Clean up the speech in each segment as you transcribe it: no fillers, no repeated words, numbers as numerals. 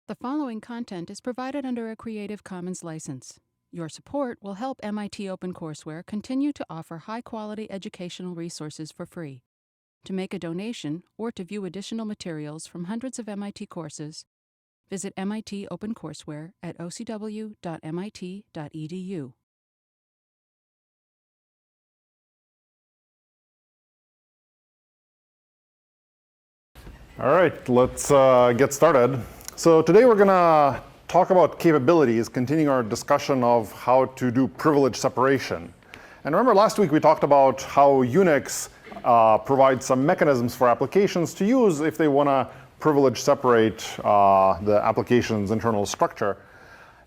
The following content is provided under a Creative Commons license. Your support will help MIT OpenCourseware continue to offer high-quality educational resources for free. To make a donation or to view additional materials from hundreds of MIT courses, visit MIT OpenCourseware at ocw.mit.edu. All right, let's get started. So today we're going to talk about capabilities, continuing our discussion of how to do privilege separation. And remember last week we talked about how Unix provides some mechanisms for applications to use if they want to privilege separate the application's internal structure.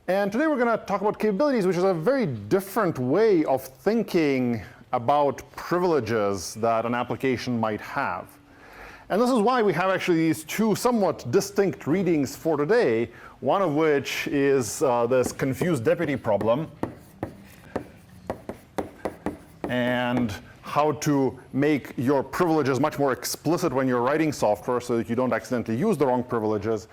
And today we're going to talk about capabilities, which is a very different way of thinking about privileges that an application might have. And this is why we have actually these two somewhat distinct readings for today, one of which is this confused deputy problem and how to make your privileges much more explicit when you're writing software so that you don't accidentally use the wrong privileges.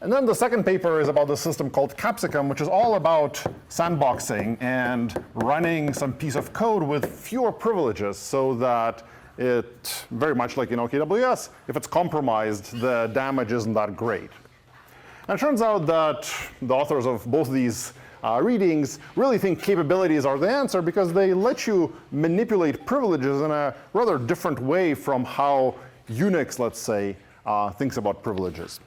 And then the second paper is about the system called Capsicum, which is all about sandboxing and running some piece of code with fewer privileges so that it, very much like in OKWS, if it's compromised, the damage isn't that great. And it turns out that the authors of both these readings really think capabilities are the answer because they let you manipulate privileges in a rather different way from how Unix, let's say, thinks about privileges.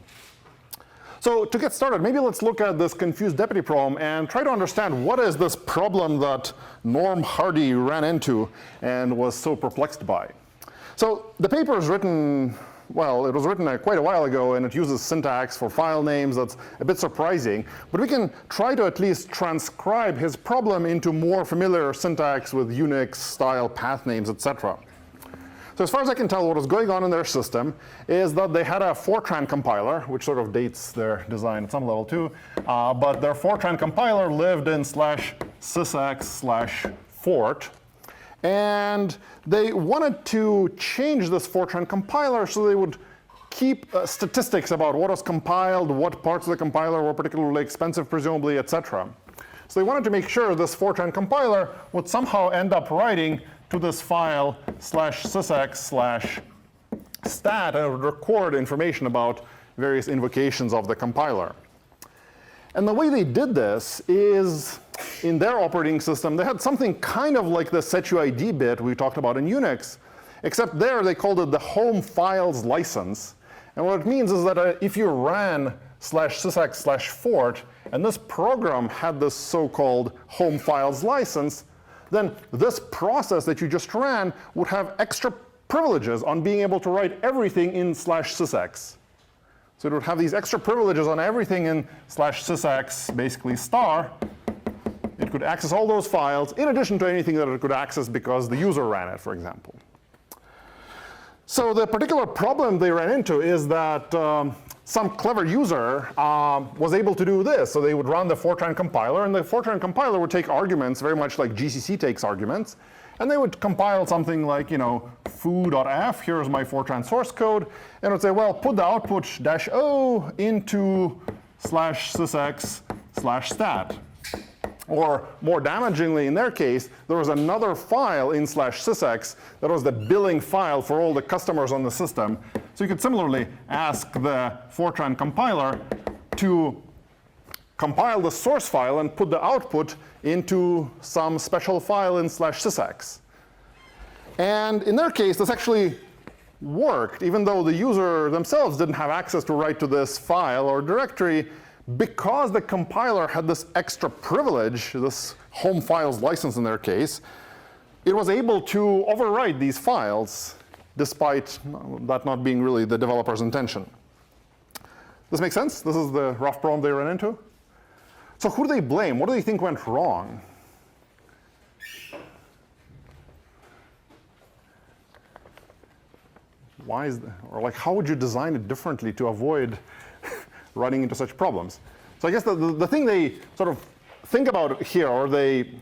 So to get started, maybe let's look at this confused deputy problem and try to understand what is this problem that Norm Hardy ran into and was so perplexed by. So the paper is written, well, it was written quite a while ago, and it uses syntax for file names that's a bit surprising. But we can try to at least transcribe his problem into more familiar syntax with Unix-style path names, etc. So as far as I can tell, what was going on in their system is that they had a Fortran compiler, which sort of dates their design at some level too. But their Fortran compiler lived in /sysx/fort. And they wanted to change this Fortran compiler so they would keep statistics about what was compiled, what parts of the compiler were particularly expensive, presumably, etc. So they wanted to make sure this Fortran compiler would somehow end up writing to this file /sysx/stat and it would record information about various invocations of the compiler. And the way they did this is, in their operating system, they had something kind of like the setuid bit we talked about in Unix, except there they called it the home files license. And what it means is that if you ran /sysx/fort, and this program had this so-called home files license, then this process that you just ran would have extra privileges on being able to write everything in /sysx. So it would have these extra privileges on everything in /sysx, basically star. It could access all those files in addition to anything that it could access because the user ran it, for example. So the particular problem they ran into is that some clever user was able to do this. So they would run the Fortran compiler, and the Fortran compiler would take arguments, very much like GCC takes arguments. And they would compile something like, foo.f, here's my Fortran source code. And it would say, well, put the output -o into /sysx/stat. Or more damagingly in their case, there was another file in /sysx that was the billing file for all the customers on the system. So you could similarly ask the Fortran compiler to compile the source file and put the output into some special file in /sysx. And in their case, this actually worked, even though the user themselves didn't have access to write to this file or directory, because the compiler had this extra privilege, this home files license in their case, it was able to overwrite these files despite that not being really the developer's intention. This make sense? This is the rough problem they ran into. So who do they blame? What do they think went wrong? Why is that? Or like, how would you design it differently to avoid running into such problems? So I guess the thing they sort of think about here, or they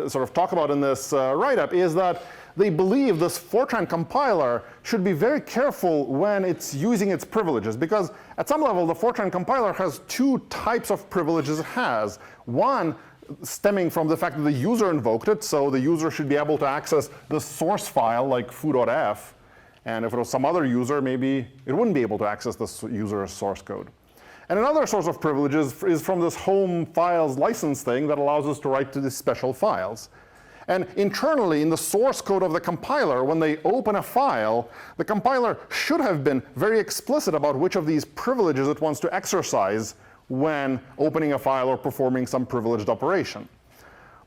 sort of talk about in this write-up, is that they believe this Fortran compiler should be very careful when it's using its privileges, because at some level, the Fortran compiler has two types of privileges it has. One stemming from the fact that the user invoked it, so the user should be able to access the source file like foo.f, and if it was some other user, maybe it wouldn't be able to access the user's source code. And another source of privileges is from this home files license thing that allows us to write to these special files. And internally, in the source code of the compiler, when they open a file, the compiler should have been very explicit about which of these privileges it wants to exercise when opening a file or performing some privileged operation.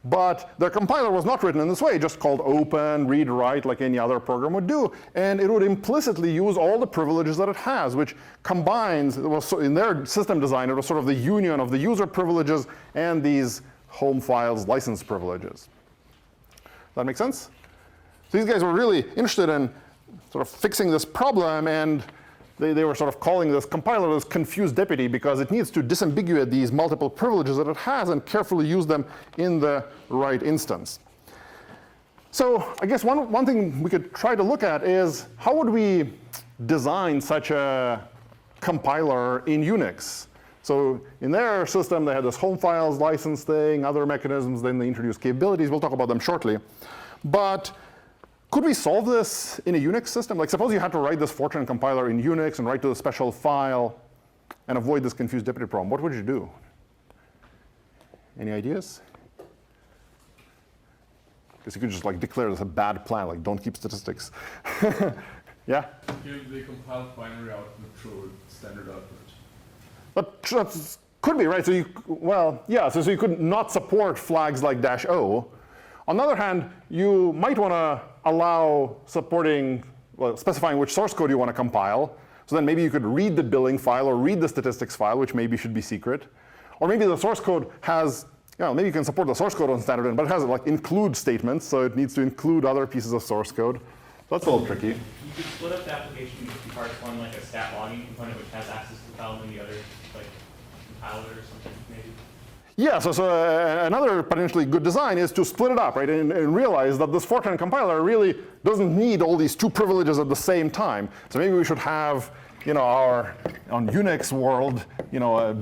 But the compiler was not written in this way, just called open, read, write, like any other program would do. And it would implicitly use all the privileges that it has, which combines, it was in their system design, it was sort of the union of the user privileges and these home files license privileges. Does that make sense? So these guys were really interested in sort of fixing this problem, and they were sort of calling this compiler this confused deputy because it needs to disambiguate these multiple privileges that it has and carefully use them in the right instance. So I guess one thing we could try to look at is how would we design such a compiler in Unix? So in their system, they had this home files license thing, other mechanisms, then they introduced capabilities. We'll talk about them shortly. But could we solve this in a Unix system? Like suppose you had to write this Fortran compiler in Unix and write to a special file and avoid this confused deputy problem. What would you do? Any ideas? Because you could just like declare this a bad plan, like don't keep statistics. Yeah? Give the compiled binary output through standard output. That could be, right? So you, well, yeah, so you could not support flags like -o. On the other hand, you might want to allow supporting, well, specifying which source code you want to compile. So then maybe you could read the billing file or read the statistics file, which maybe should be secret. Or maybe the source code has, you know, maybe you can support the source code on standard in, but it has like include statements, so it needs to include other pieces of source code. So that's a little tricky. You could split up the application into two parts, one like a stat logging component which has access to the file, and the other like compile it or something maybe. Yeah, so another potentially good design is to split it up, right, and realize that this Fortran compiler really doesn't need all these two privileges at the same time. So maybe we should have, you know, our, on Unix world, you know, a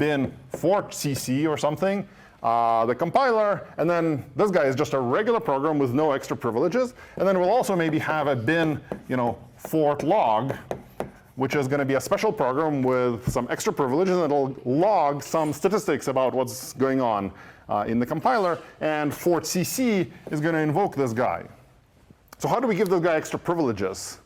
bin fort cc or something, the compiler, and then this guy is just a regular program with no extra privileges. And then we'll also maybe have a bin, you know, fort log, which is going to be a special program with some extra privileges, and it'll log some statistics about what's going on in the compiler. And fort cc is going to invoke this guy. So how do we give this guy extra privileges?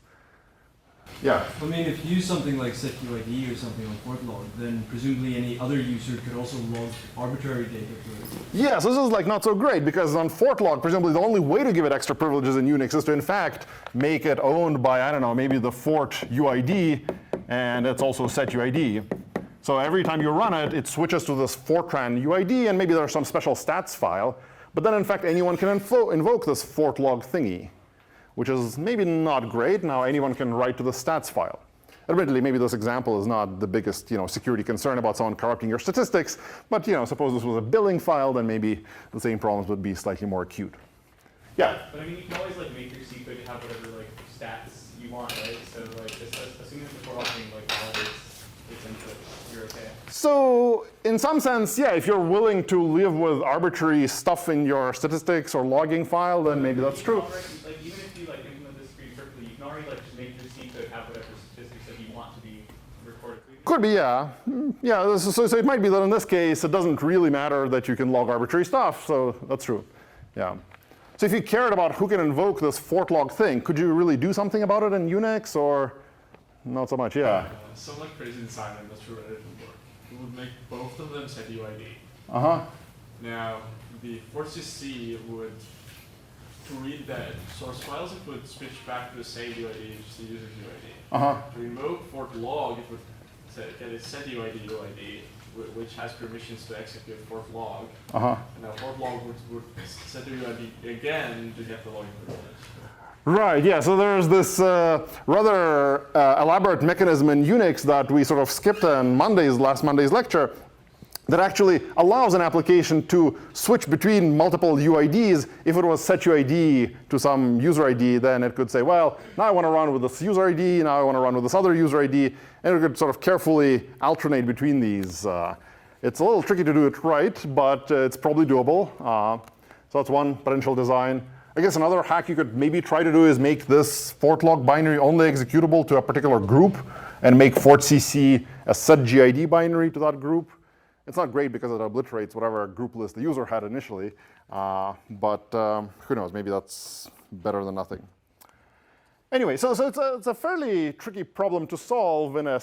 Yeah? I mean, if you use something like setuid or something like fort log, then presumably any other user could also log arbitrary data to it. Yeah, so this is like not so great, because on fort log, presumably the only way to give it extra privileges in Unix is to in fact make it owned by, I don't know, maybe the fort UID, and it's also setuid. So every time you run it, it switches to this Fortran UID, and maybe there's some special stats file. But then in fact, anyone can invoke this fort log thingy, which is maybe not great. Now anyone can write to the stats file. Admittedly, maybe this example is not the biggest, you know, security concern about someone corrupting your statistics, but you know, suppose this was a billing file, then maybe the same problems would be slightly more acute. Yeah? But I mean, you can always like make your C code to have whatever like stats you want, right? So like, just assuming that the for logging like validates its input, you're okay. So in some sense, yeah, if you're willing to live with arbitrary stuff in your statistics or logging file, then maybe that's true. Like even if you like implement this pretty perfectly, you can already like just make your C code have whatever statistics that you want to be recorded. Could be, yeah. Yeah, so it might be that in this case, it doesn't really matter that you can log arbitrary stuff, so that's true, yeah. So if you cared about who can invoke this fort log thing, could you really do something about it in Unix, or not so much, yeah? Some like crazy design, I'm not sure whether it would work. We would make both of them setuid. Uh-huh. Now, the fortcc would, to read the source files, it would switch back to the same UID, which is the user's UID. Uh-huh. To invoke fort log, it would get a setuid UID, which has permissions to execute fort log. Uh-huh. And now fort log would set the UID again to get the logging privilege. Right, yeah, so there's this rather elaborate mechanism in Unix that we sort of skipped on last Monday's lecture, that actually allows an application to switch between multiple UIDs. If it was set UID to some user ID, then it could say, well, now I want to run with this user ID, now I want to run with this other user ID, and it could sort of carefully alternate between these. It's a little tricky to do it right, but it's probably doable. So that's one potential design. I guess another hack you could maybe try to do is make this fortlog binary only executable to a particular group and make fortcc a set GID binary to that group. It's not great because it obliterates whatever group list the user had initially, but who knows, maybe that's better than nothing. Anyway, so it's a fairly tricky problem to solve in a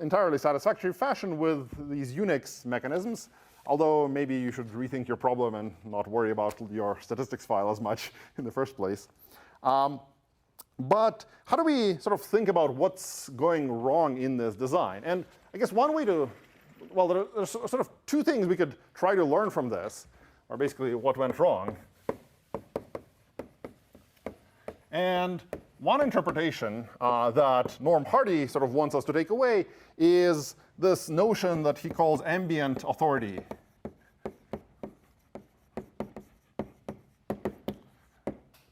entirely satisfactory fashion with these Unix mechanisms, although maybe you should rethink your problem and not worry about your statistics file as much in the first place. But how do we sort of think about what's going wrong in this design? And I guess one way to, well, there's sort of two things we could try to learn from this, or basically what went wrong. And one interpretation that Norm Hardy sort of wants us to take away is this notion that he calls ambient authority.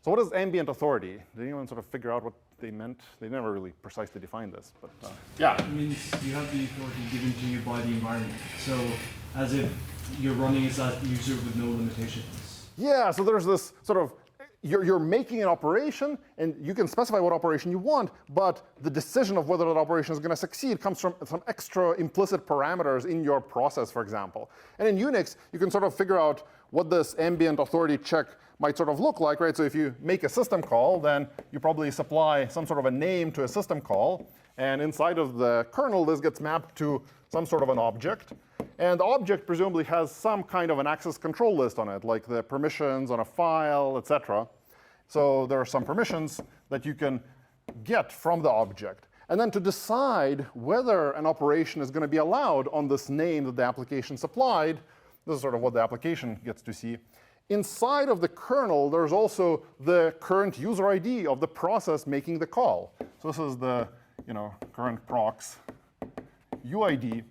So what is ambient authority? Did anyone sort of figure out what they meant? They never really precisely defined this, but yeah. It means you have the authority given to you by the environment. So as if you're running as that user with no limitations. Yeah, so there's this sort of, you're making an operation, and you can specify what operation you want, but the decision of whether that operation is going to succeed comes from some extra implicit parameters in your process, for example. And in Unix, you can sort of figure out what this ambient authority check might sort of look like, right? So if you make a system call, then you probably supply some sort of a name to a system call. And inside of the kernel, this gets mapped to some sort of an object. And the object presumably has some kind of an access control list on it, like the permissions on a file, etc. So there are some permissions that you can get from the object. And then to decide whether an operation is going to be allowed on this name that the application supplied, this is sort of what the application gets to see. Inside of the kernel, there's also the current user ID of the process making the call. So this is the current procs UID.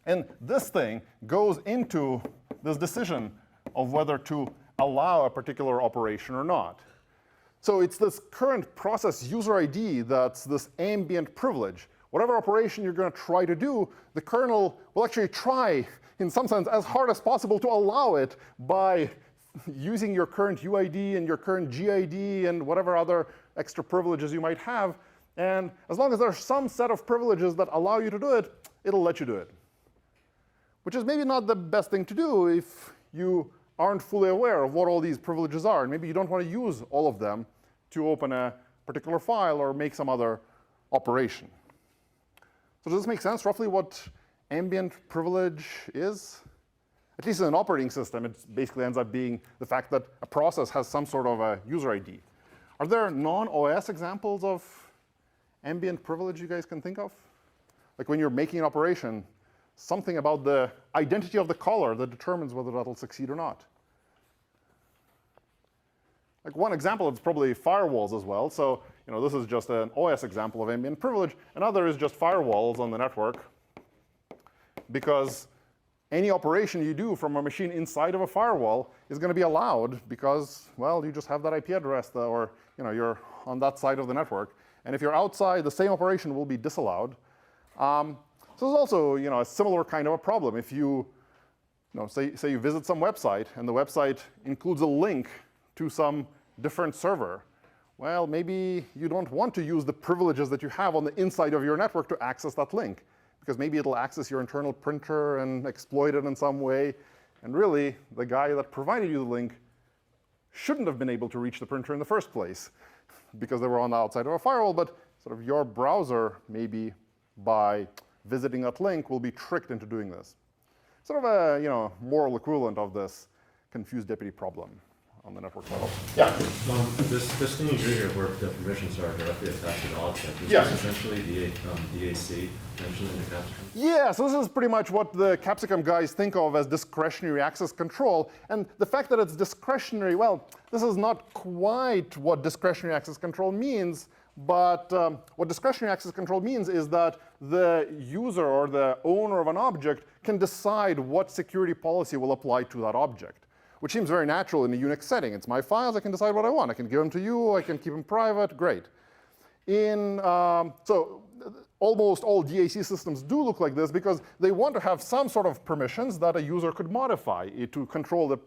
And this thing goes into this decision of whether to allow a particular operation or not. So it's this current process user ID that's this ambient privilege. Whatever operation you're going to try to do, the kernel will actually try, in some sense, as hard as possible to allow it by using your current UID and your current GID and whatever other extra privileges you might have. And as long as there's some set of privileges that allow you to do it, it'll let you do it. Which is maybe not the best thing to do if you aren't fully aware of what all these privileges are. And maybe you don't want to use all of them to open a particular file or make some other operation. So does this make sense, roughly, what ambient privilege is? At least in an operating system, it basically ends up being the fact that a process has some sort of a user ID. Are there non-OS examples of ambient privilege you guys can think of? Like when you're making an operation, something about the identity of the caller that determines whether that'll succeed or not. Like one example is probably firewalls as well. So this is just an OS example of ambient privilege. Another is just firewalls on the network. Because any operation you do from a machine inside of a firewall is going to be allowed because, well, you just have that IP address or you're on that side of the network. And if you're outside, the same operation will be disallowed. So there's also a similar kind of a problem. If you, say you visit some website and the website includes a link to some different server, well, maybe you don't want to use the privileges that you have on the inside of your network to access that link, because maybe it'll access your internal printer and exploit it in some way. And really, the guy that provided you the link shouldn't have been able to reach the printer in the first place because they were on the outside of a firewall. But sort of your browser, maybe by visiting that link, will be tricked into doing this. Sort of a moral equivalent of this confused deputy problem on the network level. Yeah. This thing you do here, where the permissions are directly attached to the object, is this essentially the DAC mentioned in the capsicum? Yeah, so this is pretty much what the capsicum guys think of as discretionary access control. And the fact that it's discretionary, well, this is not quite what discretionary access control means, But what discretionary access control means is that the user or the owner of an object can decide what security policy will apply to that object, which seems very natural in a Unix setting. It's my files, I can decide what I want. I can give them to you, I can keep them private, great. So almost all DAC systems do look like this because they want to have some sort of permissions that a user could modify to control the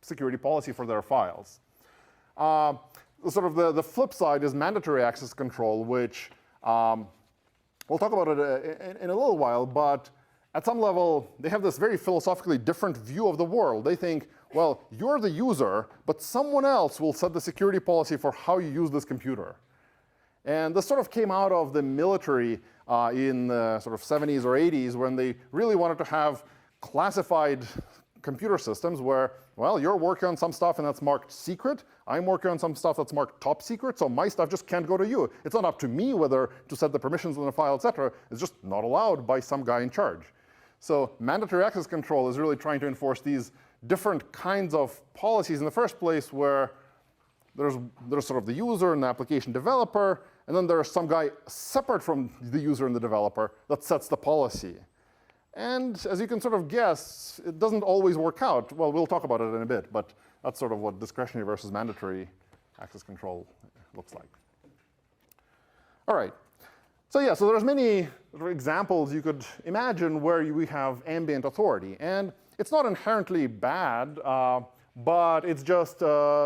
security policy for their files. The flip side is mandatory access control, which we'll talk about it in a little while, but at some level, they have this very philosophically different view of the world. They think, well, you're the user, but someone else will set the security policy for how you use this computer. And this sort of came out of the military in the sort of 70s or 80s when they really wanted to have classified computer systems where, well, you're working on some stuff and that's marked secret. I'm working on some stuff that's marked top secret, so my stuff just can't go to you. It's not up to me whether to set the permissions on the file, etc. It's just not allowed by some guy in charge. So mandatory access control is really trying to enforce these different kinds of policies in the first place where there's sort of the user and the application developer, and then there's some guy separate from the user and the developer that sets the policy. And as you can sort of guess, it doesn't always work out. Well, we'll talk about it in a bit, but that's sort of what discretionary versus mandatory access control looks like. All right. So yeah, so there's many examples you could imagine where we have ambient authority. And it's not inherently bad, but it's just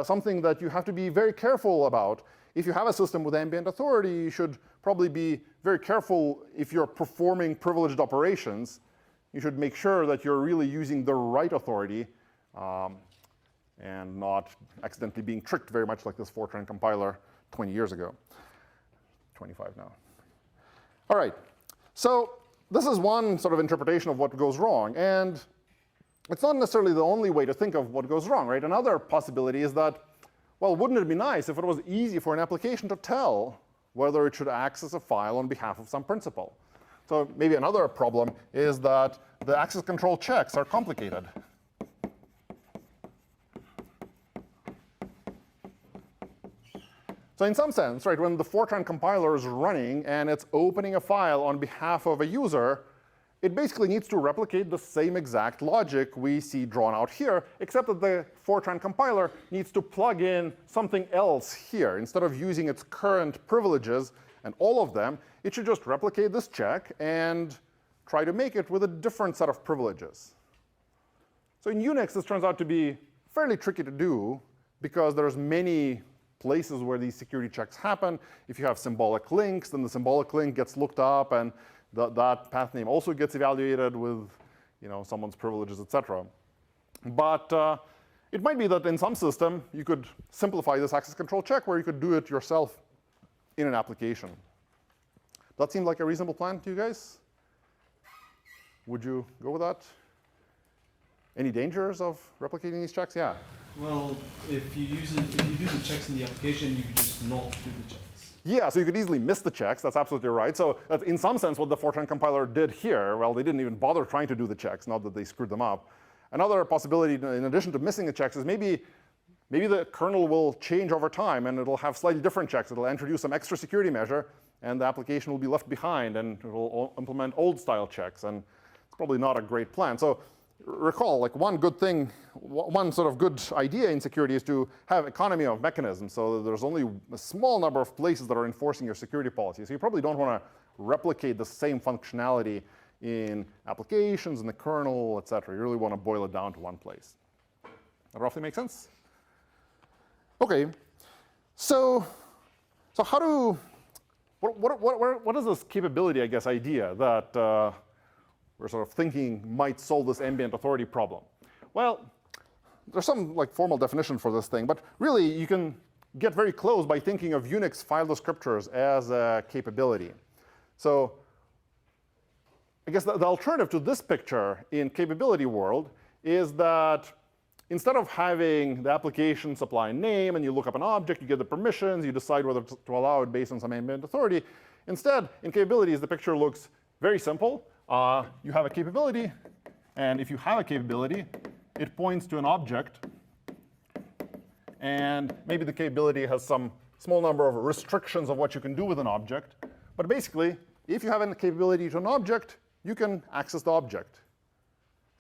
something that you have to be very careful about. If you have a system with ambient authority, you should probably be very careful if you're performing privileged operations. You should make sure that you're really using the right authority and not accidentally being tricked very much like this Fortran compiler 20 years ago. 25 now. All right. So this is one sort of interpretation of what goes wrong. And it's not necessarily the only way to think of what goes wrong, right? Another possibility is that, well, wouldn't it be nice if it was easy for an application to tell whether it should access a file on behalf of some principal? So maybe another problem is that the access control checks are complicated. So in some sense, right, when the Fortran compiler is running and it's opening a file on behalf of a user, it basically needs to replicate the same exact logic we see drawn out here, except that the Fortran compiler needs to plug in something else here. Instead of using its current privileges and all of them, it should just replicate this check and try to make it with a different set of privileges. So in Unix, this turns out to be fairly tricky to do because there's many places where these security checks happen. If you have symbolic links, then the symbolic link gets looked up, and that path name also gets evaluated with someone's privileges, etc. But it might be that in some system, you could simplify this access control check where you could do it yourself in an application. That seems like a reasonable plan to you guys? Would you go with that? Any dangers of replicating these checks? Yeah. Well, if you do the checks in the application, you could just not do the checks. Yeah, so you could easily miss the checks. That's absolutely right. So that's in some sense what the Fortran compiler did here. Well, they didn't even bother trying to do the checks, not that they screwed them up. Another possibility, in addition to missing the checks, is maybe the kernel will change over time, and it'll have slightly different checks. It'll introduce some extra security measure, and the application will be left behind, and it will implement old-style checks. And it's probably not a great plan. So recall, like one sort of good idea in security is to have economy of mechanisms, so that there's only a small number of places that are enforcing your security policy. So you probably don't want to replicate the same functionality in applications, in the kernel, et cetera. You really want to boil it down to one place. That roughly makes sense? OK. So what is this capability, I guess, idea that we're sort of thinking might solve this ambient authority problem? Well, there's some formal definition for this thing, but really you can get very close by thinking of Unix file descriptors as a capability. So I guess the alternative to this picture in capability world is that instead of having the application supply a name and you look up an object, you get the permissions, you decide whether to allow it based on some ambient authority, instead, in capabilities, the picture looks very simple. You have a capability, and if you have a capability, it points to an object. And maybe the capability has some small number of restrictions of what you can do with an object. But basically, if you have a capability to an object, you can access the object.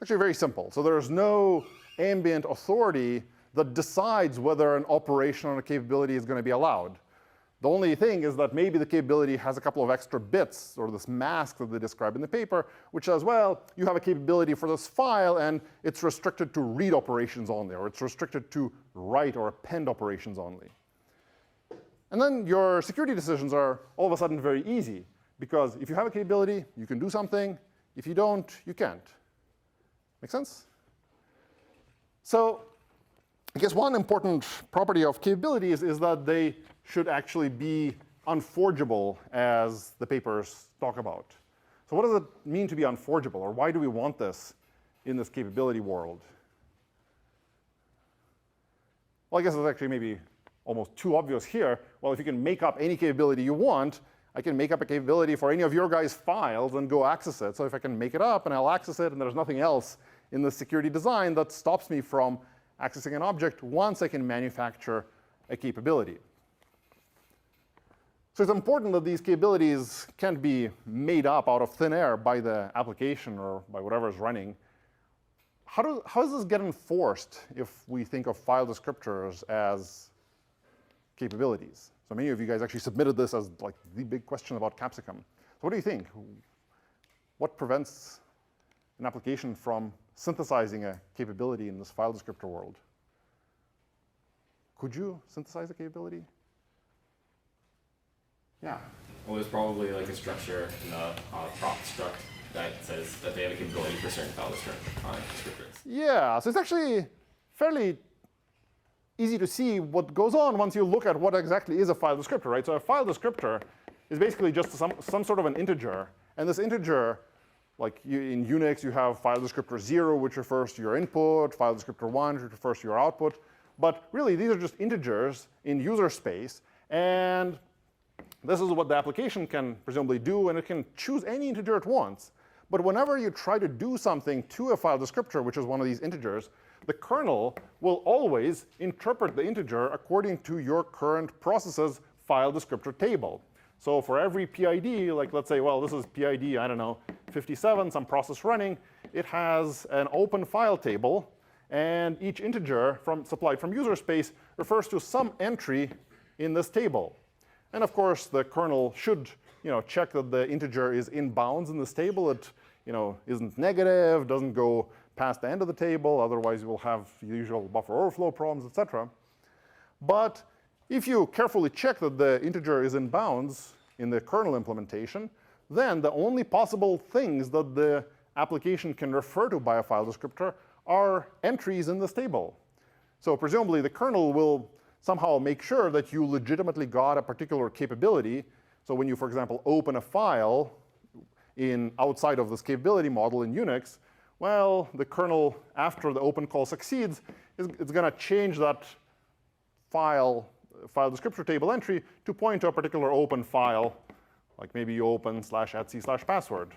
Actually very simple. So there's no ambient authority that decides whether an operation on a capability is going to be allowed. The only thing is that maybe the capability has a couple of extra bits, or this mask that they describe in the paper, which says, well, you have a capability for this file, and it's restricted to read operations only, or it's restricted to write or append operations only. And then your security decisions are all of a sudden very easy, because if you have a capability, you can do something. If you don't, you can't. Make sense? So I guess one important property of capabilities is that they should actually be unforgeable, as the papers talk about. So what does it mean to be unforgeable, or why do we want this in this capability world? Well, I guess it's actually maybe almost too obvious here. Well, if you can make up any capability you want, I can make up a capability for any of your guys' files and go access it. So if I can make it up and I'll access it, and there's nothing else in the security design that stops me from accessing an object once I can manufacture a capability. So it's important that these capabilities can't be made up out of thin air by the application or by whatever is running. How does this get enforced if we think of file descriptors as capabilities? So many of you guys actually submitted this as like the big question about Capsicum. So what do you think? What prevents an application from synthesizing a capability in this file descriptor world? Could you synthesize a capability? Yeah. Well, there's probably like a structure in the prop struct that says that they have a capability for certain file descriptors. Yeah, so it's actually fairly easy to see what goes on once you look at what exactly is a file descriptor, right? So a file descriptor is basically just some sort of an integer. And this integer, like in Unix, you have file descriptor 0, which refers to your input, file descriptor 1, which refers to your output. But really, these are just integers in user space. And this is what the application can presumably do, and it can choose any integer it wants. But whenever you try to do something to a file descriptor, which is one of these integers, the kernel will always interpret the integer according to your current process's file descriptor table. So for every PID, like let's say, well, this is PID, I don't know, 57, some process running, it has an open file table, and each integer supplied from user space refers to some entry in this table. And of course, the kernel should check that the integer is in bounds in this table. It isn't negative, doesn't go past the end of the table. Otherwise, you will have the usual buffer overflow problems, et cetera. But if you carefully check that the integer is in bounds in the kernel implementation, then the only possible things that the application can refer to by a file descriptor are entries in this table. So presumably, the kernel will somehow make sure that you legitimately got a particular capability. So when you, for example, open a file outside of this capability model in Unix, well, the kernel, after the open call succeeds, it's going to change that file descriptor table entry to point to a particular open file, like maybe you open /etc/password.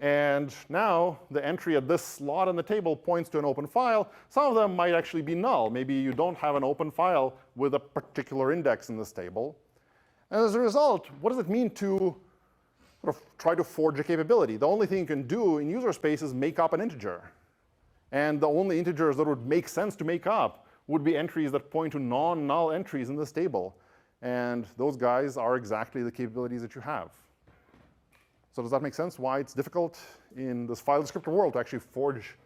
And now the entry at this slot in the table points to an open file. Some of them might actually be null. Maybe you don't have an open file with a particular index in this table. And as a result, what does it mean to sort of try to forge a capability? The only thing you can do in user space is make up an integer. And the only integers that would make sense to make up would be entries that point to non-null entries in this table. And those guys are exactly the capabilities that you have. So does that make sense why it's difficult in this file descriptor world to actually forge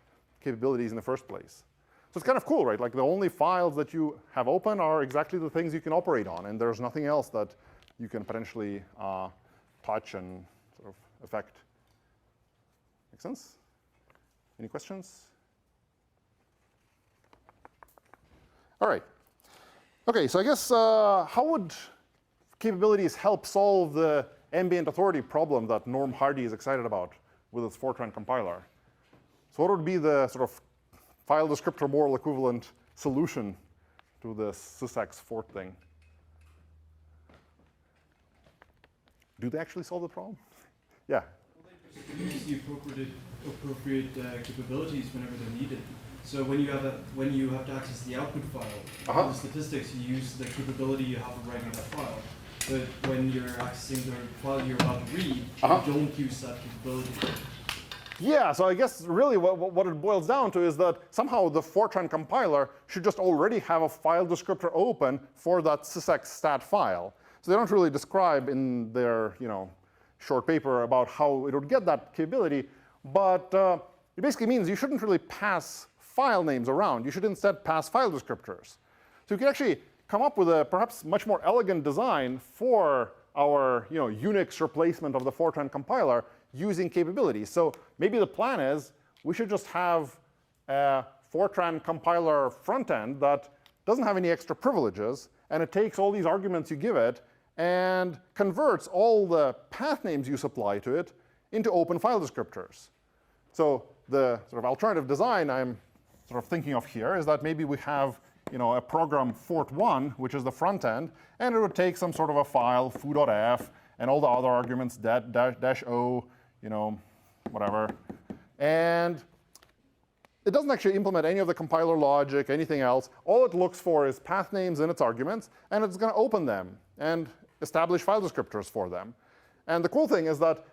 capabilities in the first place? So it's kind of cool, right? Like the only files that you have open are exactly the things you can operate on. And there's nothing else that you can potentially touch and sort of affect. Make sense? Any questions? All right. OK, so I guess how would capabilities help solve the ambient authority problem that Norm Hardy is excited about with its Fortran compiler? So what would be the sort of file descriptor moral equivalent solution to this sysx fort thing? Do they actually solve the problem? Yeah? Well, they just use the appropriate capabilities whenever they're needed. So when you have to access the output file, for the statistics, you use the capability you have of writing that file. But when you're accessing the file you're about to read, you don't use that capability. Yeah, so I guess really what it boils down to is that somehow the Fortran compiler should just already have a file descriptor open for that sysx stat file. So they don't really describe in their short paper about how it would get that capability, but it basically means you shouldn't really pass file names around. You should instead pass file descriptors. So you can actually come up with a perhaps much more elegant design for our Unix replacement of the Fortran compiler using capabilities. So maybe the plan is we should just have a Fortran compiler front end that doesn't have any extra privileges, and it takes all these arguments you give it and converts all the path names you supply to it into open file descriptors. So the sort of alternative design I'm sort of thinking of here is that maybe we have a program fort1, which is the front end, and it would take some sort of a file, foo.f, and all the other arguments, -o, whatever. And it doesn't actually implement any of the compiler logic, anything else. All it looks for is path names in its arguments, and it's going to open them and establish file descriptors for them. And the cool thing is that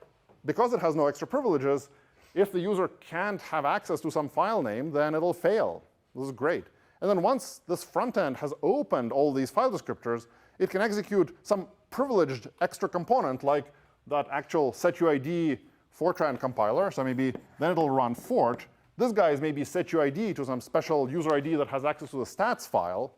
because it has no extra privileges, if the user can't have access to some file name, then it'll fail. This is great. And then once this front end has opened all these file descriptors, it can execute some privileged extra component like that actual setuid Fortran compiler. So maybe then it'll run fort. This guy is maybe setuid to some special user ID that has access to the stats file.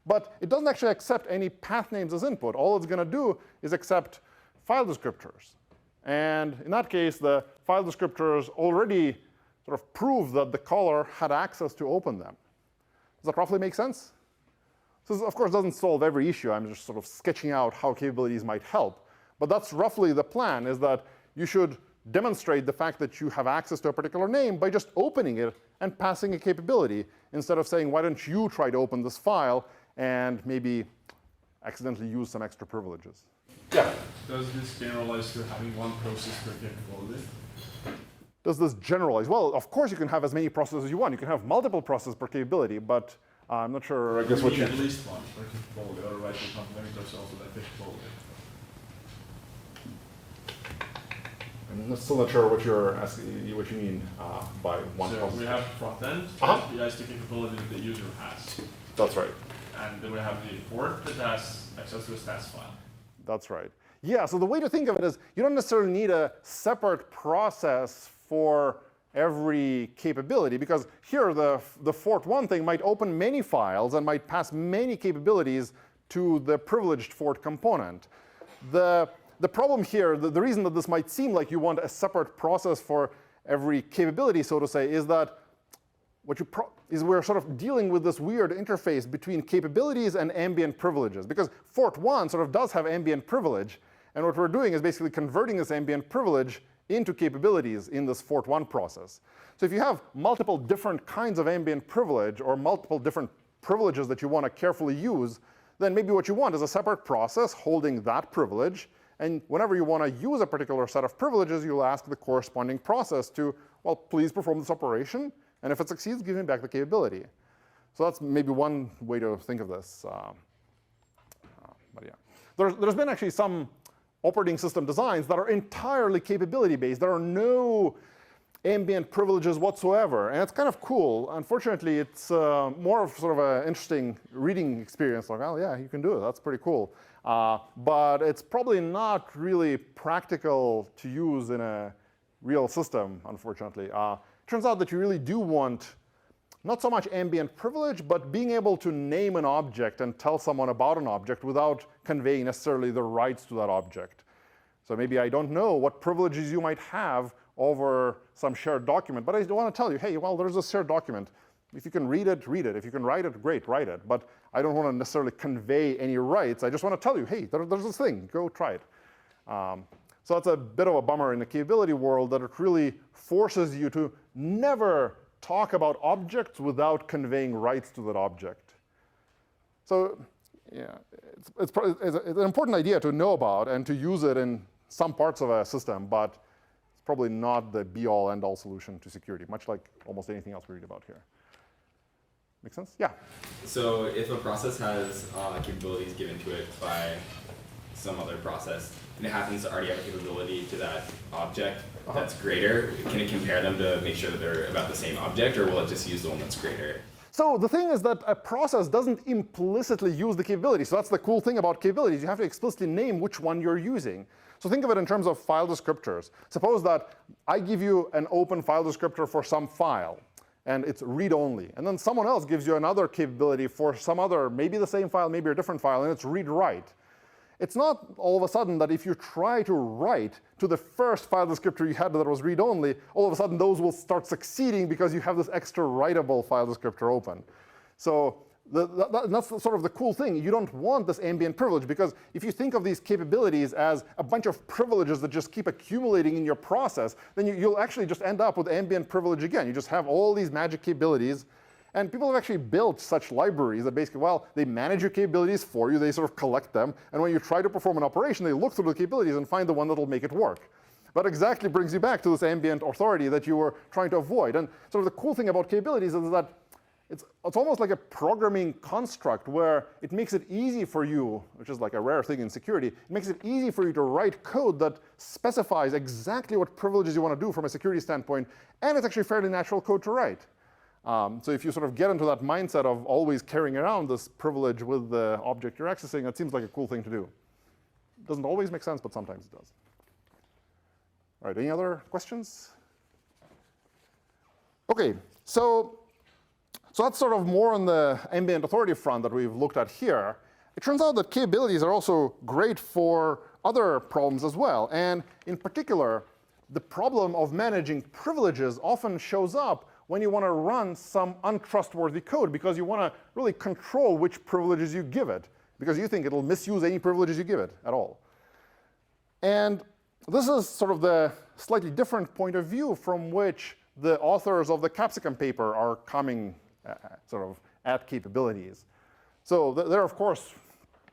But it doesn't actually accept any path names as input. All it's going to do is accept file descriptors. And in that case, the file descriptors already sort of prove that the caller had access to open them. Does that roughly make sense? So this, of course, doesn't solve every issue. I'm just sort of sketching out how capabilities might help. But that's roughly the plan, is that you should demonstrate the fact that you have access to a particular name by just opening it and passing a capability, instead of saying, why don't you try to open this file and maybe accidentally use some extra privileges. Yeah? Does this generalize to having one process per capability? Does this generalize? Well, of course you can have as many processes as you want. You can have multiple processes per capability, but I'm not sure, I guess what you... at least one per capability, otherwise you can't limit ourselves to that capability. I'm still not sure what you're asking, what you mean by one process. So we have front end, that has the capability that the user has. That's right. And then we have the port that has access to a stats file. That's right. Yeah, so the way to think of it is you don't necessarily need a separate process for every capability, because here the fort1 thing might open many files and might pass many capabilities to the privileged fort component. The problem here, the reason that this might seem like you want a separate process for every capability, so to say, is that we're sort of dealing with this weird interface between capabilities and ambient privileges, because fort1 sort of does have ambient privilege, and what we're doing is basically converting this ambient privilege into capabilities in this fort1 process. So if you have multiple different kinds of ambient privilege or multiple different privileges that you want to carefully use, then maybe what you want is a separate process holding that privilege. And whenever you want to use a particular set of privileges, you'll ask the corresponding process to, well, please perform this operation. And if it succeeds, give me back the capability. So that's maybe one way to think of this. But yeah, there's been actually some operating system designs that are entirely capability-based. There are no ambient privileges whatsoever. And it's kind of cool. Unfortunately, it's more of sort of an interesting reading experience. Like, oh, yeah, you can do it. That's pretty cool. But it's probably not really practical to use in a real system, unfortunately. Turns out that you really do want not so much ambient privilege, but being able to name an object and tell someone about an object without conveying necessarily the rights to that object. So maybe I don't know what privileges you might have over some shared document, but I want to tell you, hey, well, there's a shared document. If you can read it, read it. If you can write it, great, write it. But I don't want to necessarily convey any rights. I just want to tell you, hey, there's this thing. Go try it. So that's a bit of a bummer in the capability world, that it really forces you to never talk about objects without conveying rights to that object. So yeah, it's an important idea to know about and to use it in some parts of a system, but it's probably not the be-all, end-all solution to security, much like almost anything else we read about here. Make sense? Yeah. So if a process has capabilities given to it by some other process, and it happens to already have a capability to that object that's greater, can it compare them to make sure that they're about the same object, or will it just use the one that's greater? So the thing is that a process doesn't implicitly use the capability. So that's the cool thing about capabilities. You have to explicitly name which one you're using. So think of it in terms of file descriptors. Suppose that I give you an open file descriptor for some file, and it's read-only. And then someone else gives you another capability for some other, maybe the same file, maybe a different file, and it's read-write. It's not all of a sudden that if you try to write to the first file descriptor you had that was read-only, all of a sudden those will start succeeding because you have this extra writable file descriptor open. So that's sort of the cool thing. You don't want this ambient privilege, because if you think of these capabilities as a bunch of privileges that just keep accumulating in your process, then you'll actually just end up with ambient privilege again. You just have all these magic capabilities. And people have actually built such libraries that basically, well, they manage your capabilities for you. They sort of collect them. And when you try to perform an operation, they look through the capabilities and find the one that will make it work. But exactly brings you back to this ambient authority that you were trying to avoid. And sort of the cool thing about capabilities is that it's almost like a programming construct where it makes it easy for you, which is like a rare thing in security, it makes it easy for you to write code that specifies exactly what privileges you want to do from a security standpoint. And it's actually fairly natural code to write. So if you sort of get into that mindset of always carrying around this privilege with the object you're accessing, it seems like a cool thing to do. It doesn't always make sense, but sometimes it does. All right, any other questions? OK, so that's sort of more on the ambient authority front that we've looked at here. It turns out that capabilities are also great for other problems as well. And in particular, the problem of managing privileges often shows up when you want to run some untrustworthy code, because you want to really control which privileges you give it, because you think it'll misuse any privileges you give it at all. And this is sort of the slightly different point of view from which the authors of the Capsicum paper are coming sort of at capabilities. So they're, of course,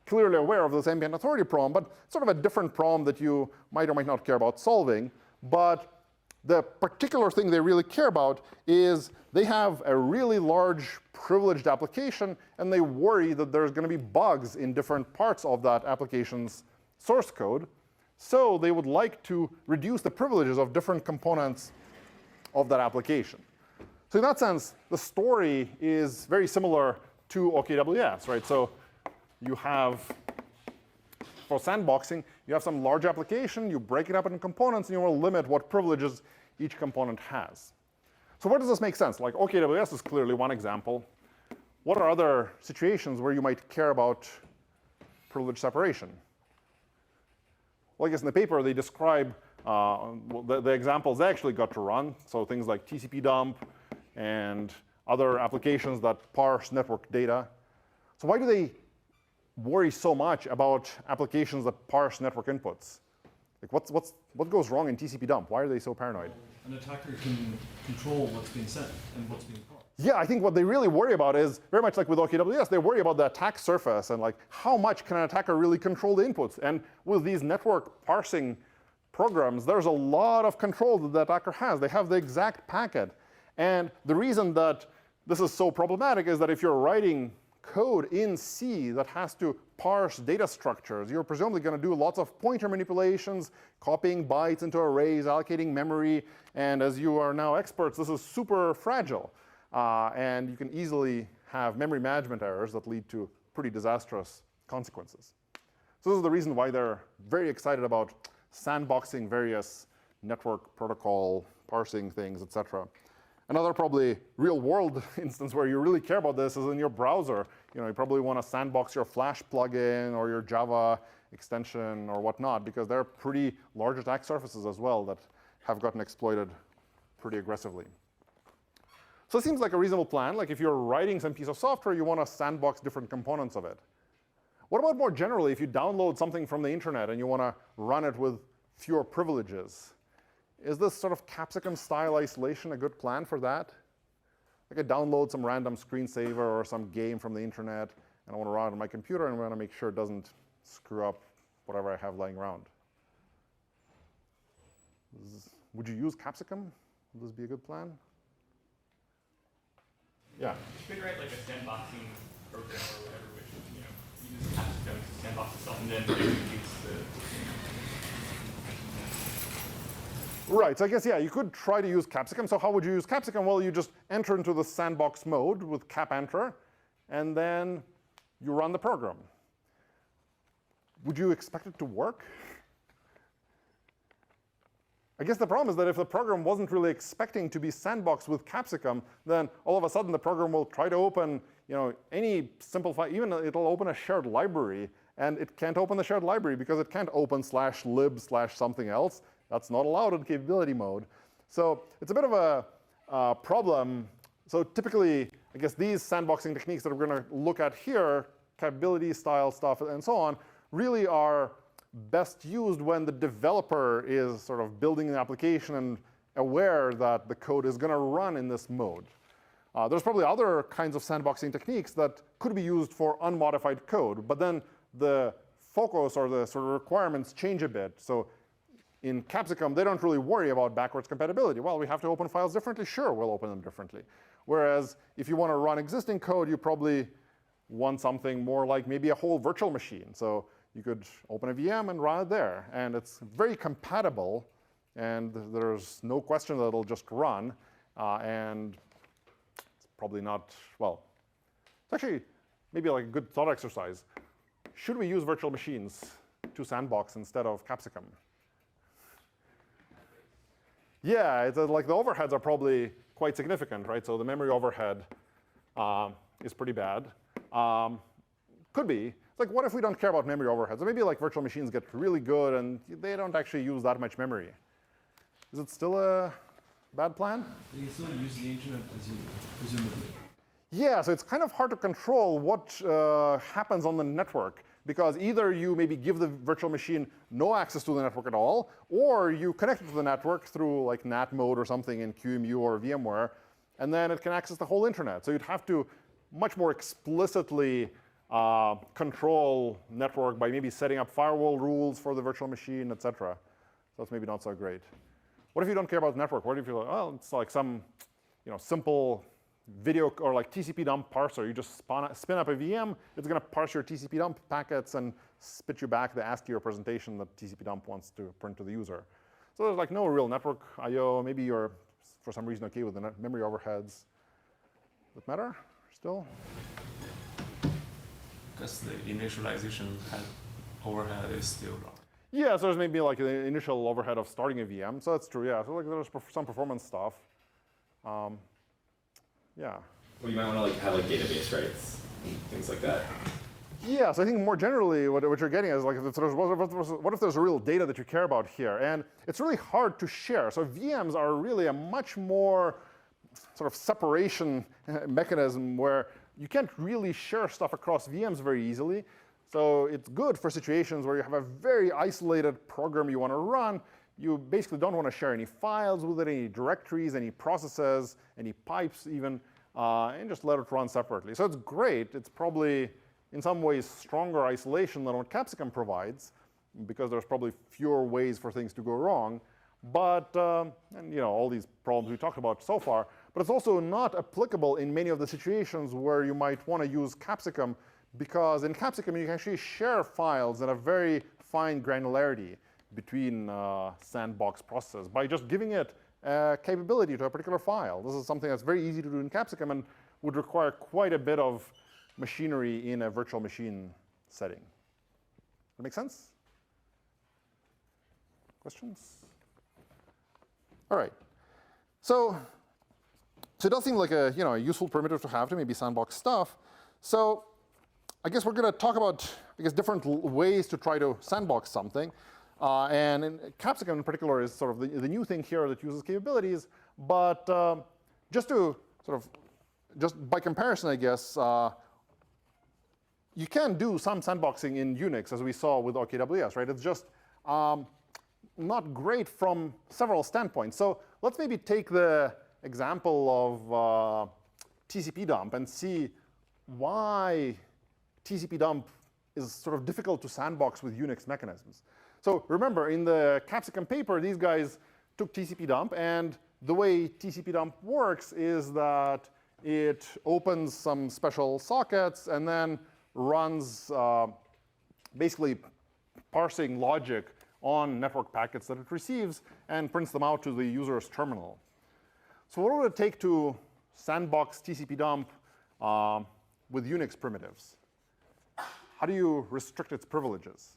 clearly aware of this ambient authority problem, but sort of a different problem that you might or might not care about solving. But the particular thing they really care about is they have a really large privileged application, and they worry that there's going to be bugs in different parts of that application's source code. So they would like to reduce the privileges of different components of that application. So in that sense, the story is very similar to OKWS, right? So you have, for sandboxing, you have some large application, you break it up into components, and you want to limit what privileges each component has. So where does this make sense? Like OKWS is clearly one example. What are other situations where you might care about privilege separation? Well, I guess in the paper they describe the examples they actually got to run. So things like TCP dump and other applications that parse network data. So why do they worry so much about applications that parse network inputs? Like what goes wrong in TCP dump? Why are they so paranoid? An attacker can control what's being sent and what's being parsed. Yeah, I think what they really worry about is, very much like with OKWS, they worry about the attack surface and like how much can an attacker really control the inputs. And with these network parsing programs, there's a lot of control that the attacker has. They have the exact packet. And the reason that this is so problematic is that if you're writing code in C that has to parse data structures, you're presumably going to do lots of pointer manipulations, copying bytes into arrays, allocating memory. And as you are now experts, this is super fragile. And you can easily have memory management errors that lead to pretty disastrous consequences. So this is the reason why they're very excited about sandboxing various network protocol parsing things, et cetera. Another probably real-world instance where you really care about this is in your browser. You probably want to sandbox your Flash plugin or your Java extension or whatnot, because there are pretty large attack surfaces as well that have gotten exploited pretty aggressively. So it seems like a reasonable plan. Like if you're writing some piece of software, you want to sandbox different components of it. What about more generally, if you download something from the internet and you want to run it with fewer privileges? Is this sort of Capsicum-style isolation a good plan for that? Like I download some random screensaver or some game from the internet, and I want to run it on my computer, and I want to make sure it doesn't screw up whatever I have lying around. Would you use Capsicum? Would this be a good plan? Yeah. You could write like a sandboxing program or whatever, which uses Capsicum to sandbox itself and then executes the. Right. So I guess yeah, you could try to use Capsicum. So how would you use Capsicum? Well, you just enter into the sandbox mode with cap enter, and then you run the program. Would you expect it to work? I guess the problem is that if the program wasn't really expecting to be sandboxed with Capsicum, then all of a sudden the program will try to open any simple file, even it'll open a shared library, and it can't open the shared library because it can't open /lib/ something else. That's not allowed in capability mode. So it's a bit of a problem. So typically, I guess these sandboxing techniques that we're going to look at here, capability style stuff and so on, really are best used when the developer is sort of building an application and aware that the code is going to run in this mode. There's probably other kinds of sandboxing techniques that could be used for unmodified code, but then the focus or the sort of requirements change a bit. So in Capsicum, they don't really worry about backwards compatibility. Well, we have to open files differently. Sure, we'll open them differently. Whereas if you want to run existing code, you probably want something more like maybe a whole virtual machine. So you could open a VM and run it there. And it's very compatible. And there's no question that it'll just run. And it's probably not, well, it's actually maybe like a good thought exercise. Should we use virtual machines to sandbox instead of Capsicum? Yeah, it's like the overheads are probably quite significant, right? So the memory overhead is pretty bad. Could be. It's like, what if we don't care about memory overheads? Or maybe like virtual machines get really good and they don't actually use that much memory. Is it still a bad plan? You can still use the internet, presumably. Yeah, so it's kind of hard to control what happens on the network. Because either you maybe give the virtual machine no access to the network at all, or you connect it to the network through like NAT mode or something in QEMU or VMware, and then it can access the whole internet. So you'd have to much more explicitly control network by maybe setting up firewall rules for the virtual machine, et cetera. So that's maybe not so great. What if you don't care about network? What if you're like, well, it's like some simple video or like TCP dump parser. You just spin up a VM. It's going to parse your TCP dump packets and spit you back the ASCII representation that TCP dump wants to print to the user. So there's like no real network I/O. Maybe you're, for some reason, OK with the memory overheads. Does it matter still? Because the initialization overhead is still large. Yeah, so there's maybe like the initial overhead of starting a VM. So that's true, yeah. So like there's some performance stuff. Yeah. Well, you might want to like have like database rights and things like that. Yeah, so I think more generally what you're getting is like what if there's real data that you care about here? And it's really hard to share. So VMs are really a much more sort of separation mechanism where you can't really share stuff across VMs very easily. So it's good for situations where you have a very isolated program you want to run. You basically don't want to share any files with it, any directories, any processes, any pipes even, and just let it run separately. So it's great. It's probably, in some ways, stronger isolation than what Capsicum provides, because there's probably fewer ways for things to go wrong. But, and all these problems we talked about so far. But it's also not applicable in many of the situations where you might want to use Capsicum, because in Capsicum you can actually share files at a very fine granularity between sandbox processes by just giving it a capability to a particular file. This is something that's very easy to do in Capsicum and would require quite a bit of machinery in a virtual machine setting. That make sense? Questions? All right. So it does seem like a useful primitive to have to maybe sandbox stuff. So I guess we're going to talk about different ways to try to sandbox something. And in Capsicum in particular is sort of the new thing here that uses capabilities. But just by comparison, I guess, you can do some sandboxing in Unix, as we saw with OKWS, right? It's just not great from several standpoints. So let's maybe take the example of TCP dump and see why TCP dump is sort of difficult to sandbox with Unix mechanisms. So remember, in the Capsicum paper, these guys took TCP dump. And the way TCP dump works is that it opens some special sockets and then runs basically parsing logic on network packets that it receives and prints them out to the user's terminal. So what would it take to sandbox TCP dump with Unix primitives? How do you restrict its privileges?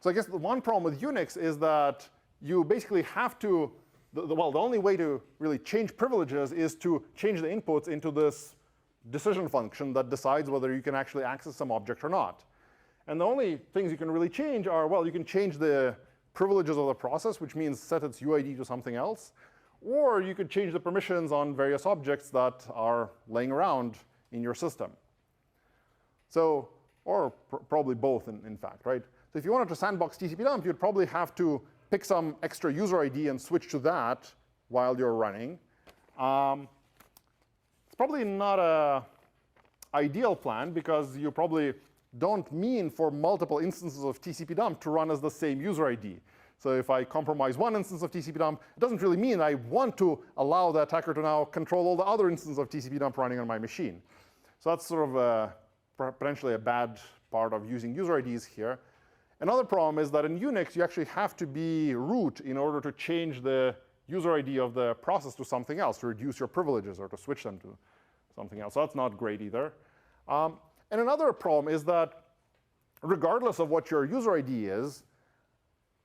So I guess the one problem with Unix is that you basically have to, the only way to really change privileges is to change the inputs into this decision function that decides whether you can actually access some object or not. And the only things you can really change are, well, you can change the privileges of the process, which means set its UID to something else. Or you could change the permissions on various objects that are laying around in your system. So, or probably both, in fact, right? So if you wanted to sandbox TCP dump, you'd probably have to pick some extra user ID and switch to that while you're running. It's probably not an ideal plan, because you probably don't mean for multiple instances of TCP dump to run as the same user ID. So if I compromise one instance of TCP dump, it doesn't really mean I want to allow the attacker to now control all the other instances of TCP dump running on my machine. So that's sort of potentially a bad part of using user IDs here. Another problem is that in Unix, you actually have to be root in order to change the user ID of the process to something else, to reduce your privileges or to switch them to something else. So that's not great either. And another problem is that regardless of what your user ID is,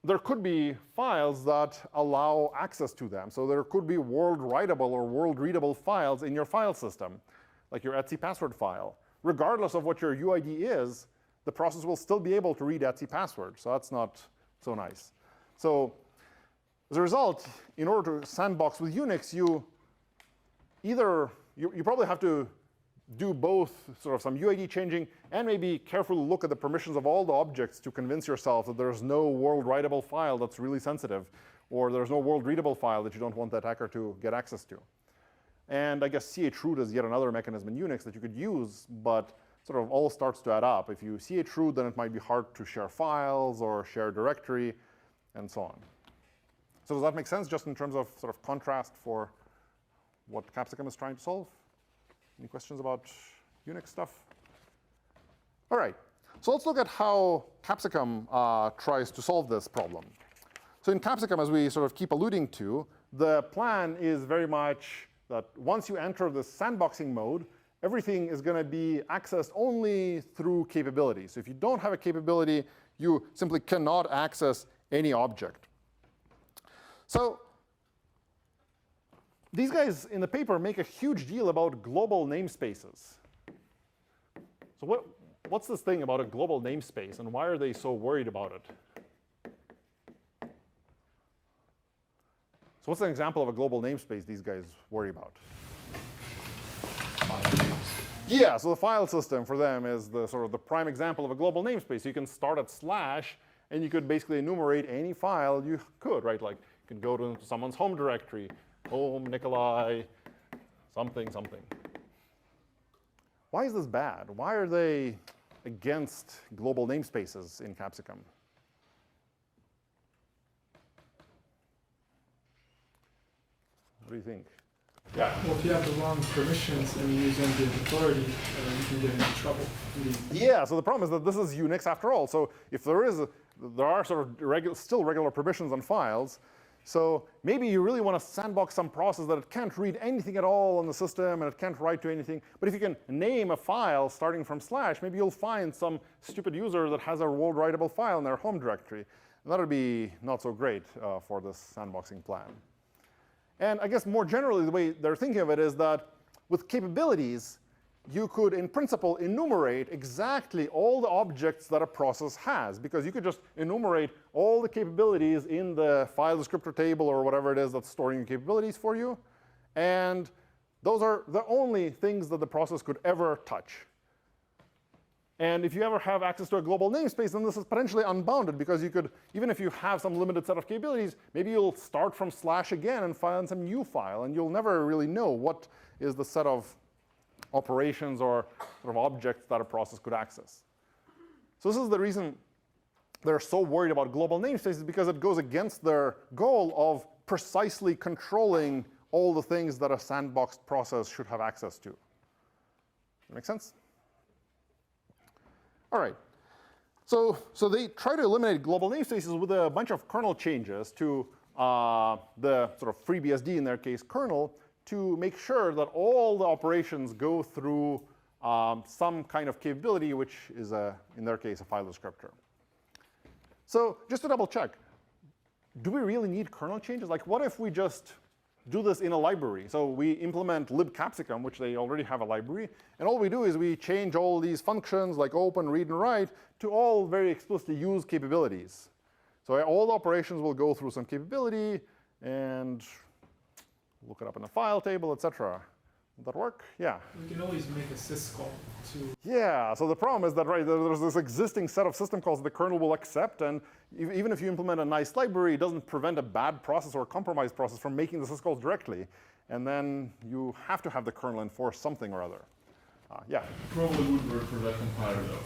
there could be files that allow access to them. So there could be world writable or world readable files in your file system, like your etc password file. Regardless of what your UID is, the process will still be able to read etc password. So that's not so nice. So as a result, in order to sandbox with Unix, you probably have to do both sort of some UID changing and maybe carefully look at the permissions of all the objects to convince yourself that there's no world writable file that's really sensitive, or there's no world readable file that you don't want the attacker to get access to. And I guess chroot is yet another mechanism in Unix that you could use, but sort of all starts to add up. If you chroot, then it might be hard to share files or share directory and so on. So does that make sense just in terms of sort of contrast for what Capsicum is trying to solve? Any questions about Unix stuff? All right, so let's look at how Capsicum tries to solve this problem. So in Capsicum, as we sort of keep alluding to, the plan is very much that once you enter the sandboxing mode, everything is going to be accessed only through capability. So if you don't have a capability, you simply cannot access any object. So these guys in the paper make a huge deal about global namespaces. So what's this thing about a global namespace, and why are they so worried about it? So what's an example of a global namespace these guys worry about? Yeah, so the file system for them is the sort of the prime example of a global namespace. You can start at /, and you could basically enumerate any file you could, right? Like you can go to someone's home directory, home, Nickolai, something, something. Why is this bad? Why are they against global namespaces in Capsicum? What do you think? Yeah. Well, if you have the wrong permissions and you use NVIDIA authority, you can get into trouble. Yeah, so the problem is that this is Unix after all. So if there are sort of still regular permissions on files, so maybe you really want to sandbox some process that it can't read anything at all on the system and it can't write to anything. But if you can name a file starting from /, maybe you'll find some stupid user that has a world writable file in their home directory. And that would be not so great for this sandboxing plan. And I guess more generally, the way they're thinking of it is that with capabilities, you could, in principle, enumerate exactly all the objects that a process has, because you could just enumerate all the capabilities in the file descriptor table or whatever it is that's storing the capabilities for you. And those are the only things that the process could ever touch. And if you ever have access to a global namespace, then this is potentially unbounded, because you could, even if you have some limited set of capabilities, maybe you'll start from / again and find some new file, and you'll never really know what is the set of operations or sort of objects that a process could access. So this is the reason they're so worried about global namespaces, because it goes against their goal of precisely controlling all the things that a sandboxed process should have access to. Does that make sense? All right. So they try to eliminate global namespaces with a bunch of kernel changes to the sort of FreeBSD, in their case, kernel, to make sure that all the operations go through some kind of capability, which is, in their case, a file descriptor. So just to double check, do we really need kernel changes? Like, what if we just do this in a library? So we implement libcapsicum, which they already have a library, and all we do is we change all these functions like open, read, and write to all very explicitly use capabilities. So all operations will go through some capability and look it up in a file table, etc. Would that work? Yeah. We can always make a syscall to. Yeah, so the problem is that, right, there's this existing set of system calls the kernel will accept, and even if you implement a nice library, it doesn't prevent a bad process or a compromised process from making the syscalls directly. And then you have to have the kernel enforce something or other. Yeah? Probably would work for the compiler, though.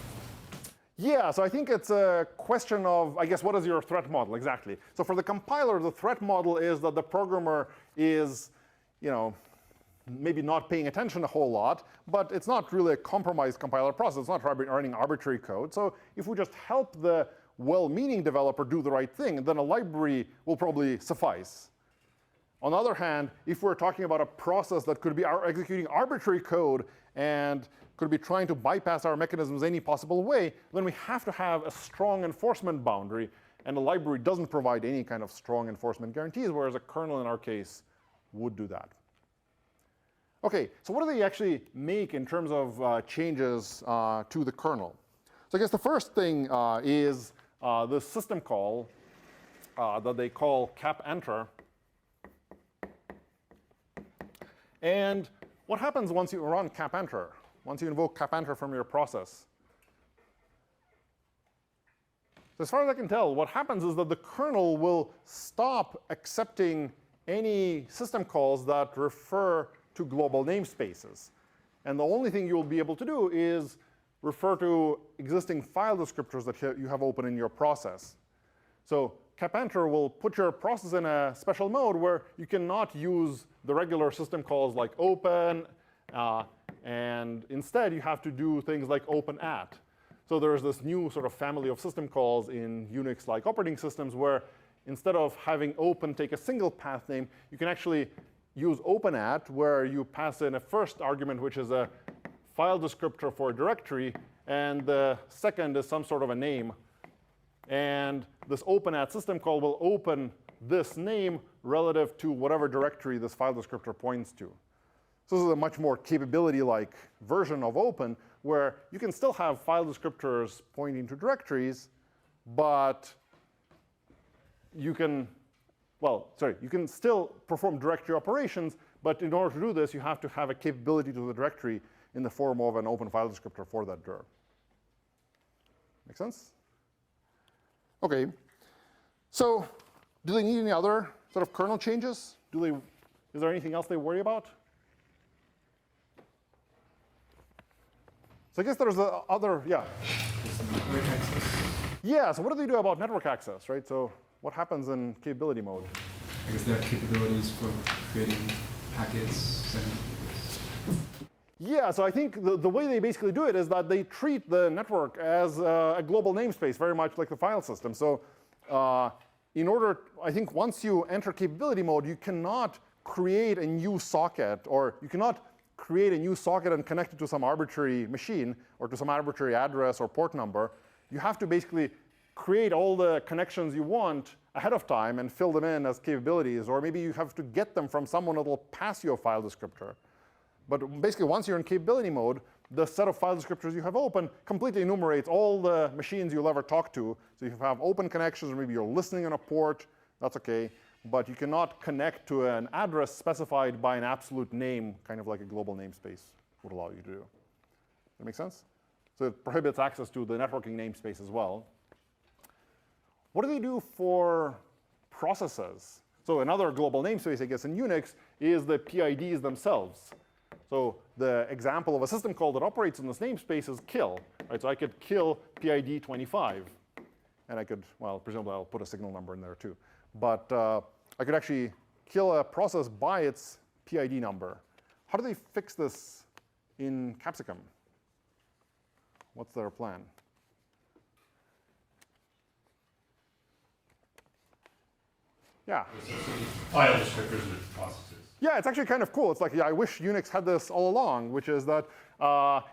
Yeah, so I think it's a question of, I guess, what is your threat model exactly? So for the compiler, the threat model is that the programmer is, maybe not paying attention a whole lot, but it's not really a compromised compiler process. It's not running arbitrary code. So if we just help the well-meaning developer do the right thing, then a library will probably suffice. On the other hand, if we're talking about a process that could be executing arbitrary code and could be trying to bypass our mechanisms any possible way, then we have to have a strong enforcement boundary. And a library doesn't provide any kind of strong enforcement guarantees, whereas a kernel, in our case, would do that. OK, so what do they actually make in terms of changes to the kernel? So I guess the first thing is the system call that they call capenter. And what happens once you run capenter, once you invoke capenter from your process? So as far as I can tell, what happens is that the kernel will stop accepting any system calls that refer to global namespaces. And the only thing you'll be able to do is refer to existing file descriptors that you have open in your process. So capenter will put your process in a special mode where you cannot use the regular system calls like open, and instead you have to do things like open at. So there's this new sort of family of system calls in Unix-like operating systems where instead of having open take a single path name, you can actually use open at, where you pass in a first argument, which is a file descriptor for a directory, and the second is some sort of a name. And this open at system call will open this name relative to whatever directory this file descriptor points to. So this is a much more capability-like version of open, where you can still have file descriptors pointing to directories, but you can you can still perform directory operations, but in order to do this, you have to have a capability to the directory in the form of an open file descriptor for that dir. Make sense? OK. So do they need any other sort of kernel changes? Is there anything else they worry about? So I guess there's the other, yeah. Network access. Yeah, so what do they do about network access, right? So what happens in capability mode? I guess they have capabilities for creating packets, sending packets. Yeah, so I think the way they basically do it is that they treat the network as a global namespace, very much like the file system. So I think once you enter capability mode, you cannot create a new socket, or you cannot create a new socket and connect it to some arbitrary machine or to some arbitrary address or port number. You have to basically create all the connections you want ahead of time and fill them in as capabilities, or maybe you have to get them from someone that will pass you a file descriptor. But basically, once you're in capability mode, the set of file descriptors you have open completely enumerates all the machines you'll ever talk to. So if you have open connections, or maybe you're listening on a port, that's OK. But you cannot connect to an address specified by an absolute name, kind of like a global namespace would allow you to do. Does that make sense? So it prohibits access to the networking namespace as well. What do they do for processes? So another global namespace, I guess, in Unix is the PIDs themselves. So the example of a system call that operates in this namespace is kill. Right? So I could kill PID 25. And I could, well, presumably I'll put a signal number in there too. But I could actually kill a process by its PID number. How do they fix this in Capsicum? What's their plan? Yeah. File descriptors with processes. Yeah, it's actually kind of cool. It's like, yeah, I wish Unix had this all along, which is that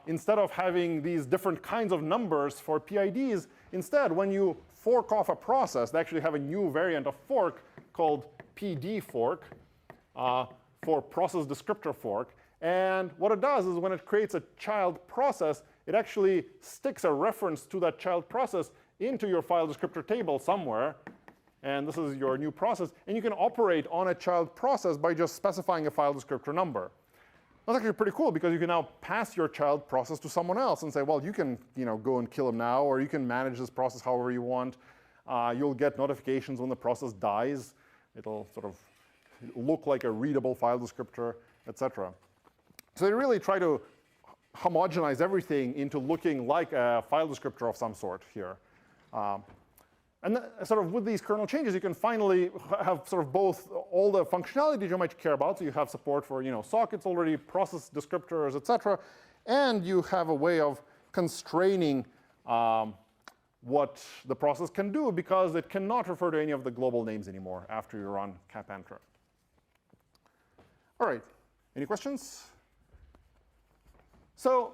instead of having these different kinds of numbers for PIDs, instead, when you fork off a process, they actually have a new variant of fork called PD fork for process descriptor fork. And what it does is when it creates a child process, it actually sticks a reference to that child process into your file descriptor table somewhere. And this is your new process. And you can operate on a child process by just specifying a file descriptor number. That's actually pretty cool because you can now pass your child process to someone else and say, well, you can go and kill him now, or you can manage this process however you want. You'll get notifications when the process dies. It'll sort of look like a readable file descriptor, etc. So they really try to homogenize everything into looking like a file descriptor of some sort here. And sort of with these kernel changes, you can finally have sort of both all the functionality you might care about. So you have support for sockets already, process descriptors, etc. And you have a way of constraining what the process can do because it cannot refer to any of the global names anymore after you run capenter. All right, any questions? So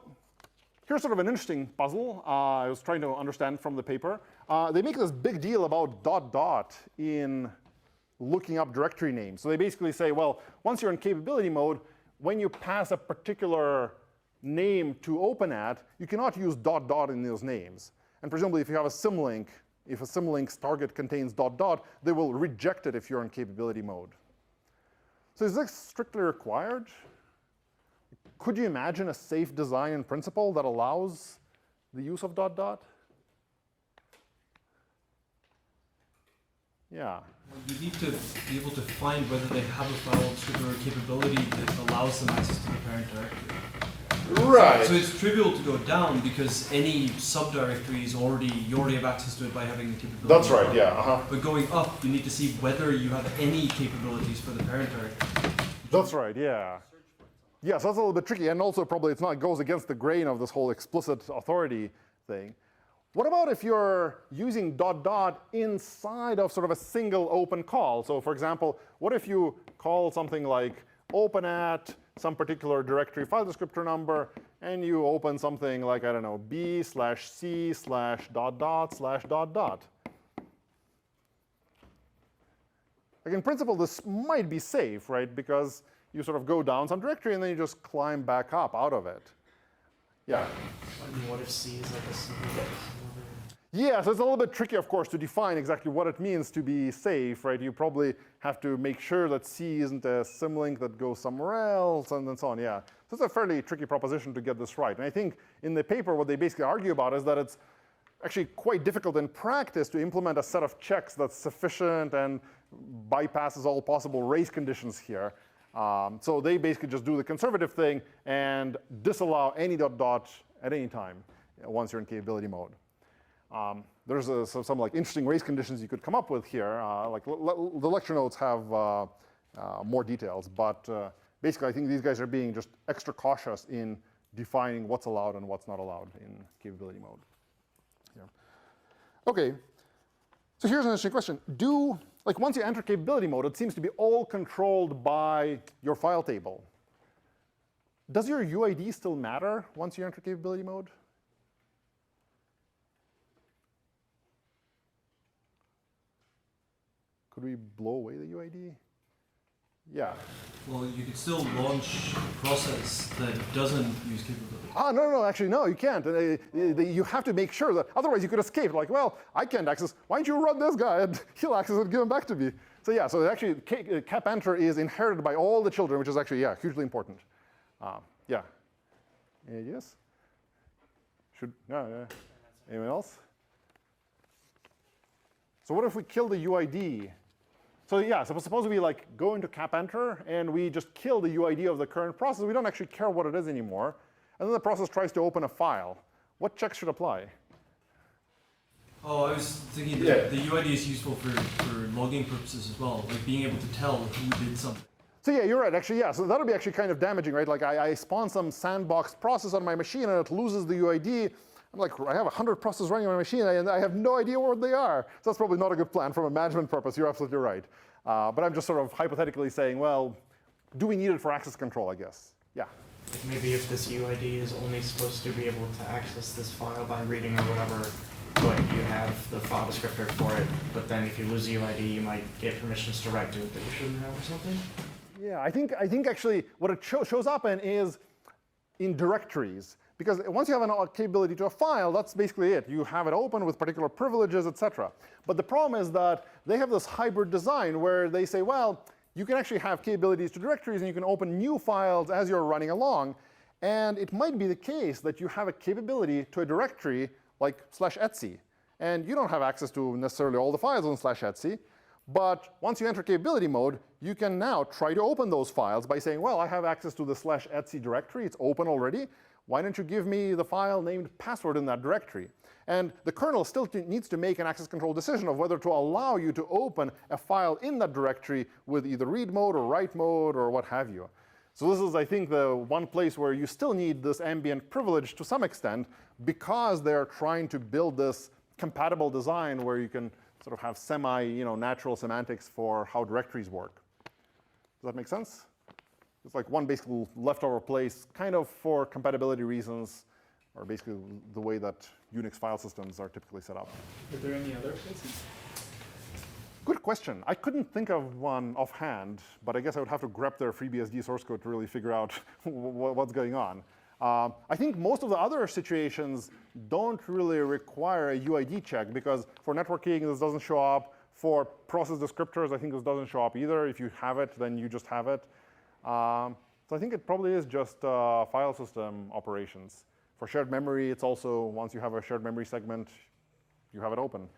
here's sort of an interesting puzzle I was trying to understand from the paper. They make this big deal about ... in looking up directory names. So they basically say, well, once you're in capability mode, when you pass a particular name to open at, you cannot use ... in those names. And presumably, if you have a symlink, if a symlink's target contains ... they will reject it if you're in capability mode. So is this strictly required? Could you imagine a safe design in principle that allows the use of ... Yeah. You need to be able to find whether they have a file descriptor capability that allows them access to the parent directory. Right. So it's trivial to go down because any subdirectory is you already have access to it by having the capability. That's right, yeah. But going up, you need to see whether you have any capabilities for the parent directory. That's right, yeah. Yeah, so that's a little bit tricky. And also probably it goes against the grain of this whole explicit authority thing. What about if you're using ... inside of sort of a single open call? So for example, what if you call something like open at some particular directory file descriptor number, and you open something like, I don't know, b/c/.. Like in principle, this might be safe, right? Because you sort of go down some directory, and then you just climb back up out of it. Yeah? I mean, what if C is like a symlink? Yeah, so it's a little bit tricky, of course, to define exactly what it means to be safe, right? You probably have to make sure that C isn't a symlink that goes somewhere else, and then so on, yeah. So it's a fairly tricky proposition to get this right. And I think in the paper, what they basically argue about is that it's actually quite difficult in practice to implement a set of checks that's sufficient and bypasses all possible race conditions here. So they basically just do the conservative thing and disallow any ... at any time once you're in capability mode. There's some like interesting race conditions you could come up with here. The lecture notes have more details, but basically I think these guys are being just extra cautious in defining what's allowed and what's not allowed in capability mode. Yeah. Okay, so here's an interesting question. Once you enter capability mode, it seems to be all controlled by your file table. Does your UID still matter once you enter capability mode? Could we blow away the UID? Yeah. Well, you could still launch a process that doesn't use capability. No, actually, no, you can't. You have to make sure that, otherwise you could escape. Like, well, I can't access, why don't you run this guy and he'll access it and give him back to me. So yeah, so actually capenter is inherited by all the children, which is actually, yeah, hugely important. Yeah. Yes? Anyone else? So what if we kill the UID? So yeah, so suppose we go into capenter and we just kill the UID of the current process. We don't actually care what it is anymore. And then the process tries to open a file. What checks should apply? Oh, I was thinking that Yeah. the UID is useful for logging purposes as well, like being able to tell who did something. So yeah, you're right, actually, yeah. So that'll be actually kind of damaging, right? Like I spawn some sandbox process on my machine and it loses the UID. I'm like, I have 100 processes running on my machine and I have no idea where they are. So that's probably not a good plan from a management purpose. You're absolutely right. But I'm just sort of hypothetically saying, well, do we need it for access control, I guess? Yeah. Like maybe if this UID is only supposed to be able to access this file by reading or whatever, but you have the file descriptor for it, but then if you lose the UID, you might get permissions to write to it that you shouldn't have or something? Yeah, I think actually what it shows up in is in directories. Because once you have a capability to a file, that's basically it. You have it open with particular privileges, etc. But the problem is that they have this hybrid design where they say, well, you can actually have capabilities to directories and you can open new files as you're running along. And it might be the case that you have a capability to a directory like /etc. And you don't have access to necessarily all the files on /etc. But once you enter capability mode, you can now try to open those files by saying, well, I have access to the /etc directory. It's open already. Why don't you give me the file named password in that directory? And the kernel still needs to make an access control decision of whether to allow you to open a file in that directory with either read mode or write mode or what have you. So this is, I think, the one place where you still need this ambient privilege to some extent because they're trying to build this compatible design where you can sort of have natural semantics for how directories work. Does that make sense? It's like one basically leftover place, kind of for compatibility reasons, or basically the way that Unix file systems are typically set up. Are there any other places? Good question. I couldn't think of one offhand, but I guess I would have to grep their FreeBSD source code to really figure out what's going on. I think most of the other situations don't really require a UID check because for networking, this doesn't show up. For process descriptors, I think this doesn't show up either. If you have it, then you just have it. So I think it probably is just file system operations. For shared memory, it's also once you have a shared memory segment, you have it open.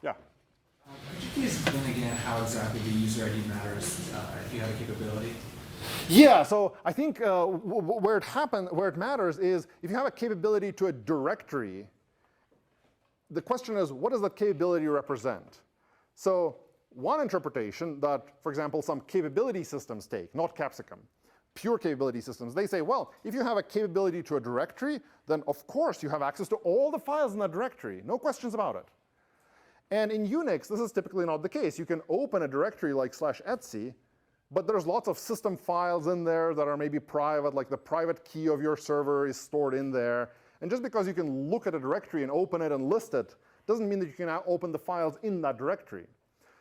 Yeah. Could you please explain again how exactly the user ID matters if you have a capability? Yeah, so I think where it matters is if you have a capability to a directory, the question is, what does that capability represent? So one interpretation that, for example, some capability systems take, not Capsicum, pure capability systems, they say, well, if you have a capability to a directory, then of course you have access to all the files in that directory, no questions about it. And in Unix, this is typically not the case. You can open a directory like /etc, but there's lots of system files in there that are maybe private, like the private key of your server is stored in there. And just because you can look at a directory and open it and list it, doesn't mean that you can now open the files in that directory.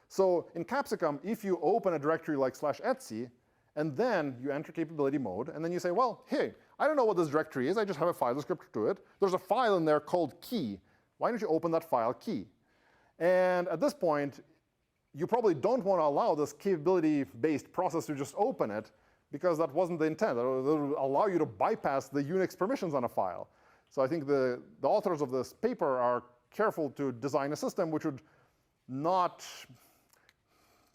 So in Capsicum, if you open a directory like /etc, and then you enter capability mode, and then you say, well, hey, I don't know what this directory is. I just have a file descriptor to it. There's a file in there called key. Why don't you open that file key? And at this point, you probably don't want to allow this capability-based process to just open it, because that wasn't the intent. It will allow you to bypass the Unix permissions on a file. So I think the authors of this paper are careful to design a system which would not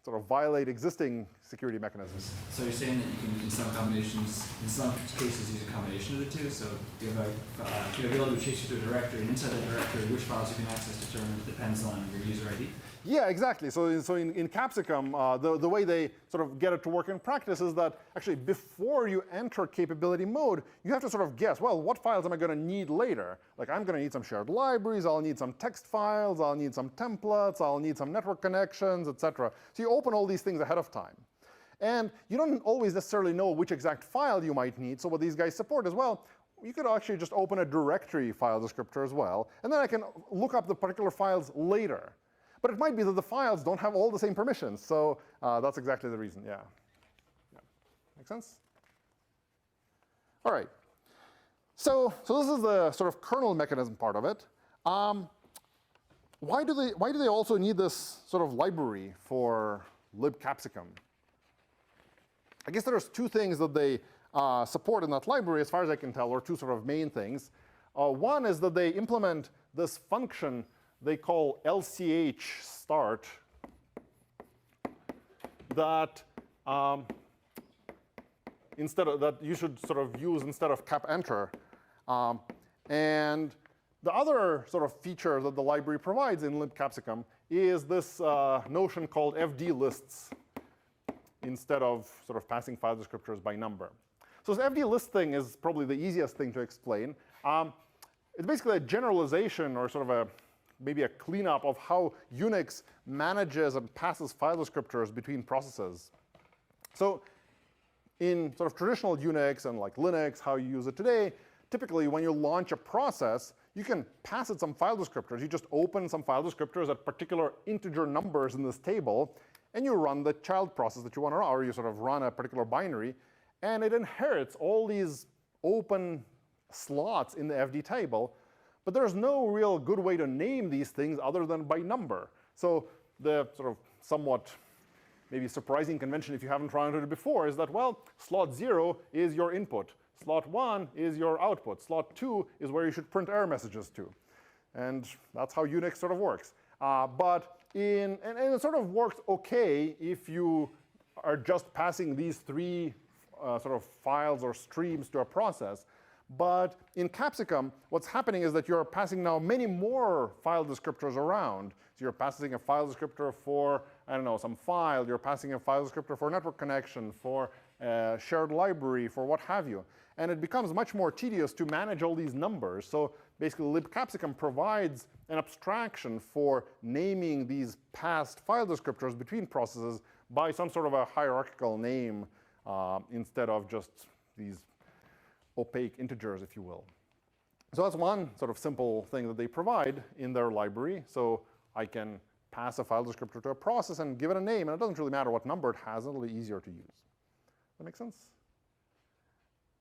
sort of violate existing security mechanisms. So you're saying that you can, in some cases, use a combination of the two. So you have a capability to chase you to a directory, and inside that directory, which files you can access depends on your user ID. Yeah, exactly. So in Capsicum, the way they sort of get it to work in practice is that actually before you enter capability mode, you have to sort of guess, well, what files am I going to need later? Like I'm going to need some shared libraries, I'll need some text files, I'll need some templates, I'll need some network connections, etc. So you open all these things ahead of time. And you don't always necessarily know which exact file you might need. So what these guys support as well, you could actually just open a directory file descriptor as well. And then I can look up the particular files later. But it might be that the files don't have all the same permissions. So that's exactly the reason, yeah. Make sense? All right. So this is the sort of kernel mechanism part of it. Why do they also need this sort of library for libcapsicum? I guess there's two things that they support in that library, as far as I can tell, or two sort of main things. One is that they implement this function they call LCH start that that you should sort of use instead of cap enter. And the other sort of feature that the library provides in libcapsicum is this notion called FD lists instead of sort of passing file descriptors by number. So this FD list thing is probably the easiest thing to explain. It's basically a generalization or sort of maybe a cleanup of how Unix manages and passes file descriptors between processes. So in sort of traditional Unix and like Linux, how you use it today, typically when you launch a process, you can pass it some file descriptors. You just open some file descriptors at particular integer numbers in this table, and you run the child process that you want to run, or you sort of run a particular binary, and it inherits all these open slots in the FD table. But there's no real good way to name these things other than by number. So the sort of somewhat maybe surprising convention, if you haven't run into it before, is that, well, slot 0 is your input. Slot 1 is your output. Slot 2 is where you should print error messages to. And that's how Unix sort of works. And it sort of works OK if you are just passing these three sort of files or streams to a process. But in Capsicum, what's happening is that you're passing now many more file descriptors around. So you're passing a file descriptor for, I don't know, some file. You're passing a file descriptor for a network connection, for a shared library, for what have you. And it becomes much more tedious to manage all these numbers. So basically, libcapsicum provides an abstraction for naming these passed file descriptors between processes by some sort of a hierarchical name instead of just these opaque integers, if you will. So that's one sort of simple thing that they provide in their library. So I can pass a file descriptor to a process and give it a name, and it doesn't really matter what number it has. It'll be easier to use. That make sense?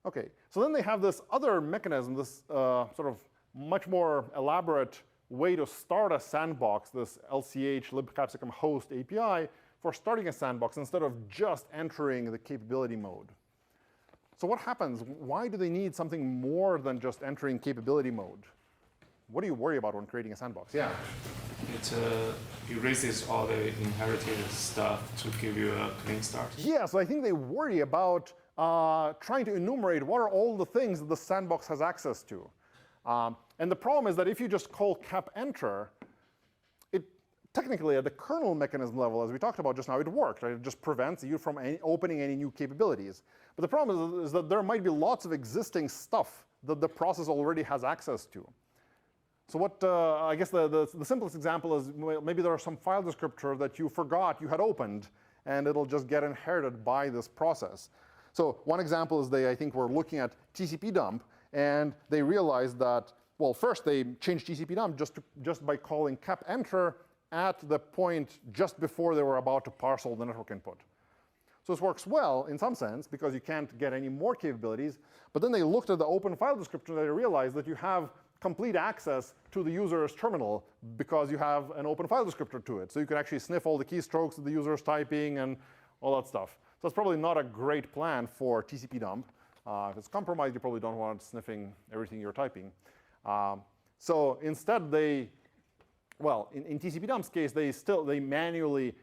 OK, so then they have this other mechanism, this sort of much more elaborate way to start a sandbox, this LCH libcapsicum host API for starting a sandbox instead of just entering the capability mode. So what happens? Why do they need something more than just entering capability mode? What do you worry about when creating a sandbox? Yeah? It erases all the inherited stuff to give you a clean start. Yeah, so I think they worry about trying to enumerate what are all the things that the sandbox has access to. And the problem is that if you just call cap enter, technically, at the kernel mechanism level, as we talked about just now, it worked. Right? It just prevents you from opening any new capabilities. But the problem is that there might be lots of existing stuff that the process already has access to. So what I guess the simplest example is maybe there are some file descriptor that you forgot you had opened, and it'll just get inherited by this process. So one example is I think were looking at TCP dump, and they realized that, well, first they changed TCP dump just by calling cap enter at the point just before they were about to parse all the network input. So this works well in some sense because you can't get any more capabilities. But then they looked at the open file descriptor and they realized that you have complete access to the user's terminal because you have an open file descriptor to it. So you can actually sniff all the keystrokes that the user is typing and all that stuff. So it's probably not a great plan for TCP dump. If it's compromised, you probably don't want it sniffing everything you're typing. So instead, well, in TCP dump's case, they manually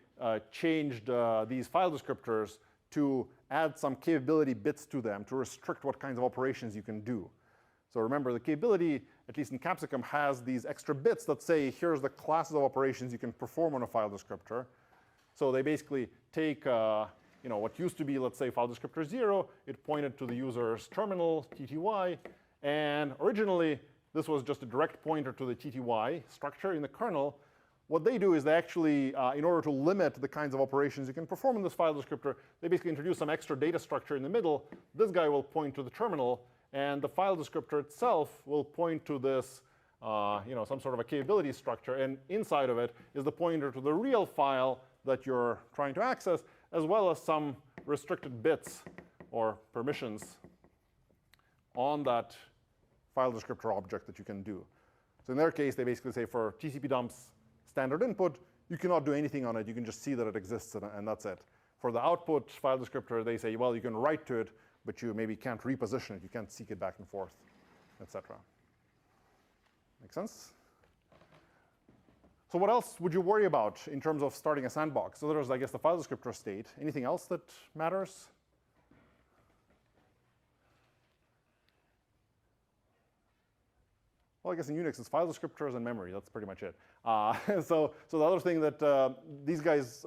changed these file descriptors to add some capability bits to them to restrict what kinds of operations you can do. So remember, the capability, at least in Capsicum, has these extra bits that say, here's the classes of operations you can perform on a file descriptor. So they basically take what used to be, let's say, file descriptor 0. It pointed to the user's terminal, TTY. And originally, this was just a direct pointer to the TTY structure in the kernel. What they do is they actually, in order to limit the kinds of operations you can perform in this file descriptor, they basically introduce some extra data structure in the middle. This guy will point to the terminal, and the file descriptor itself will point to this, some sort of a capability structure. And inside of it is the pointer to the real file that you're trying to access, as well as some restricted bits or permissions on that file descriptor object that you can do. So in their case, they basically say for TCP dump's standard input, you cannot do anything on it. You can just see that it exists, and that's it. For the output file descriptor, they say, well, you can write to it, but you maybe can't reposition it. You can't seek it back and forth, et cetera. Make sense? So what else would you worry about in terms of starting a sandbox? So there's, I guess, the file descriptor state. Anything else that matters? well, I guess in Unix it's file descriptors and memory. That's pretty much it. So the other thing that these guys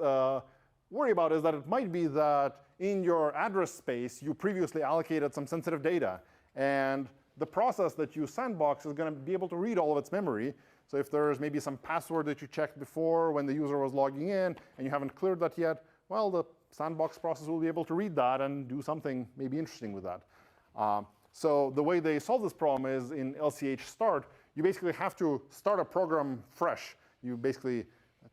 worry about is that it might be that in your address space, you previously allocated some sensitive data. And the process that you sandbox is going to be able to read all of its memory. So if there's maybe some password that you checked before when the user was logging in, and you haven't cleared that yet, well, the sandbox process will be able to read that and do something maybe interesting with that. So the way they solve this problem is in LCH start, you basically have to start a program fresh. You basically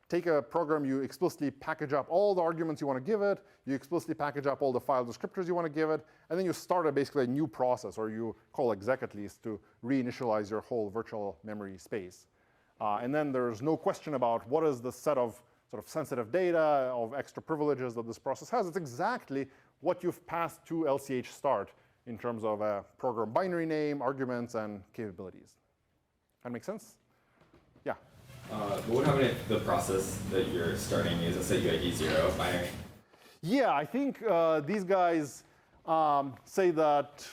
take a program, you explicitly package up all the arguments you want to give it, you explicitly package up all the file descriptors you want to give it, and then you start basically a new process, or you call exec at least, to reinitialize your whole virtual memory space. And then there's no question about what is the set of sort of sensitive data, of extra privileges that this process has. It's exactly what you've passed to LCH start in terms of a program binary name, arguments, and capabilities. That make sense? Yeah. But what happens if the process that you're starting is, let's say, UID 0 binary? Yeah, I think these guys say that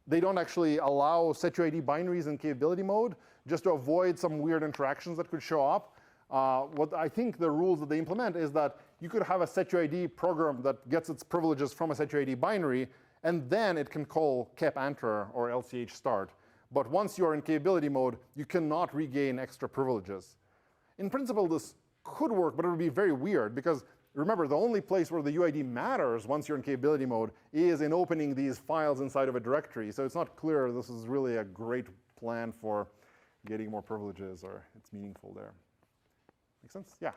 they don't actually allow setuid binaries in capability mode just to avoid some weird interactions that could show up. What I think the rules that they implement is that you could have a setuid program that gets its privileges from a setuid binary, and then it can call kep enter or LCH start. But once you're in capability mode, you cannot regain extra privileges. In principle, this could work, but it would be very weird because remember, the only place where the UID matters once you're in capability mode is in opening these files inside of a directory. So it's not clear this is really a great plan for getting more privileges or it's meaningful there. Make sense? Yeah.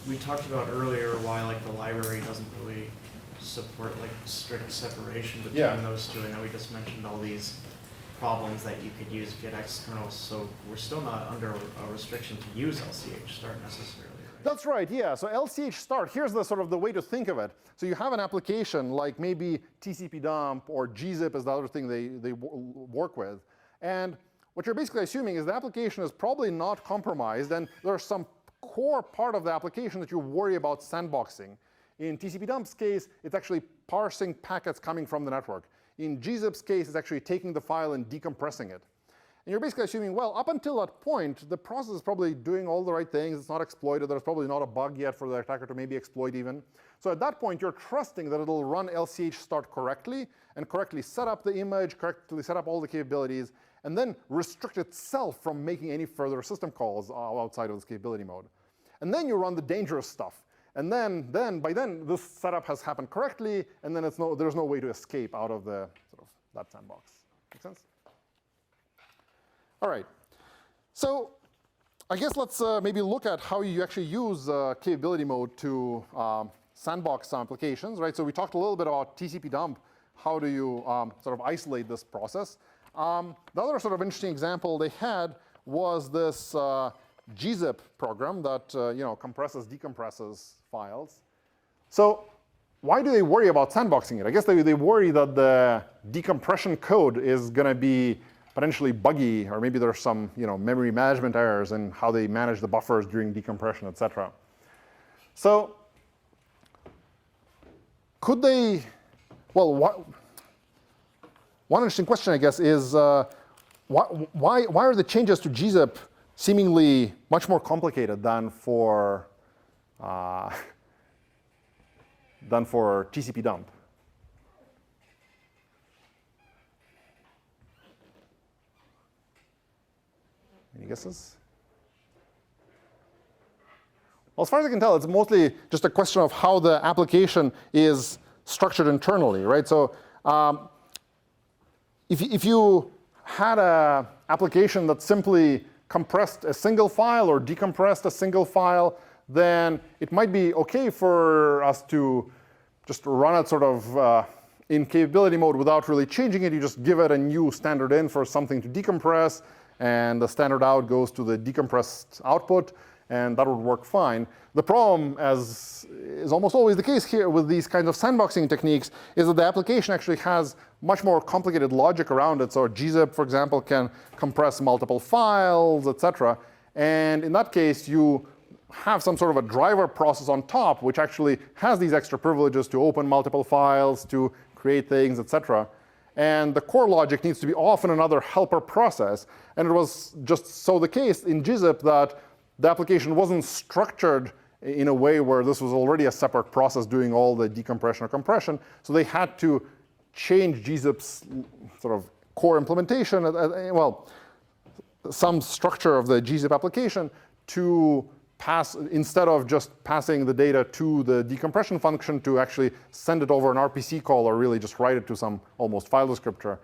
We talked about earlier why like the library doesn't really support like strict separation between those two. I know we just mentioned all these problems that you could use if you had externals, so we're still not under a restriction to use LCH start necessarily. Right? That's right, yeah. So LCH start, here's the sort of the way to think of it. So you have an application like maybe TCP dump or gzip is the other thing they work with. And what you're basically assuming is the application is probably not compromised, and there's some core part of the application that you worry about sandboxing. In TCP dump's case, it's actually parsing packets coming from the network. In gzip's case, it's actually taking the file and decompressing it. And you're basically assuming, well, up until that point, the process is probably doing all the right things. It's not exploited. There's probably not a bug yet for the attacker to maybe exploit even. So at that point, you're trusting that it'll run LCH start correctly and correctly set up the image, correctly set up all the capabilities, and then restrict itself from making any further system calls outside of this capability mode. And then you run the dangerous stuff. And then by then, this setup has happened correctly, and then there's no way to escape out of the sort of that sandbox. Make sense? All right. So I guess let's maybe look at how you actually use capability mode to sandbox some applications, right? So we talked a little bit about TCP dump. How do you sort of isolate this process? The other sort of interesting example they had was this gzip program that compresses, decompresses files. So why do they worry about sandboxing it? I guess they worry that the decompression code is going to be potentially buggy, or maybe there's some memory management errors in how they manage the buffers during decompression, et cetera. So could they, well, one interesting question, I guess, is why are the changes to gzip seemingly much more complicated than for TCP dump? Any guesses? Well, as far as I can tell, it's mostly just a question of how the application is structured internally, right? So if you had an application that simply compressed a single file or decompressed a single file, then it might be OK for us to just run it sort of in capability mode without really changing it. You just give it a new standard in for something to decompress, and the standard out goes to the decompressed output, and that would work fine. The problem, as is almost always the case here with these kinds of sandboxing techniques, is that the application actually has much more complicated logic around it. So gzip, for example, can compress multiple files, et cetera. And in that case, you have some sort of a driver process on top, which actually has these extra privileges to open multiple files, to create things, et cetera. and the core logic needs to be off in another helper process. And it was just so the case in gzip that the application wasn't structured in a way where this was already a separate process doing all the decompression or compression. So they had to change gzip's sort of core implementation, well, some structure of the gzip application to pass, instead of just passing the data to the decompression function, to actually send it over an RPC call or really just write it to some almost file descriptor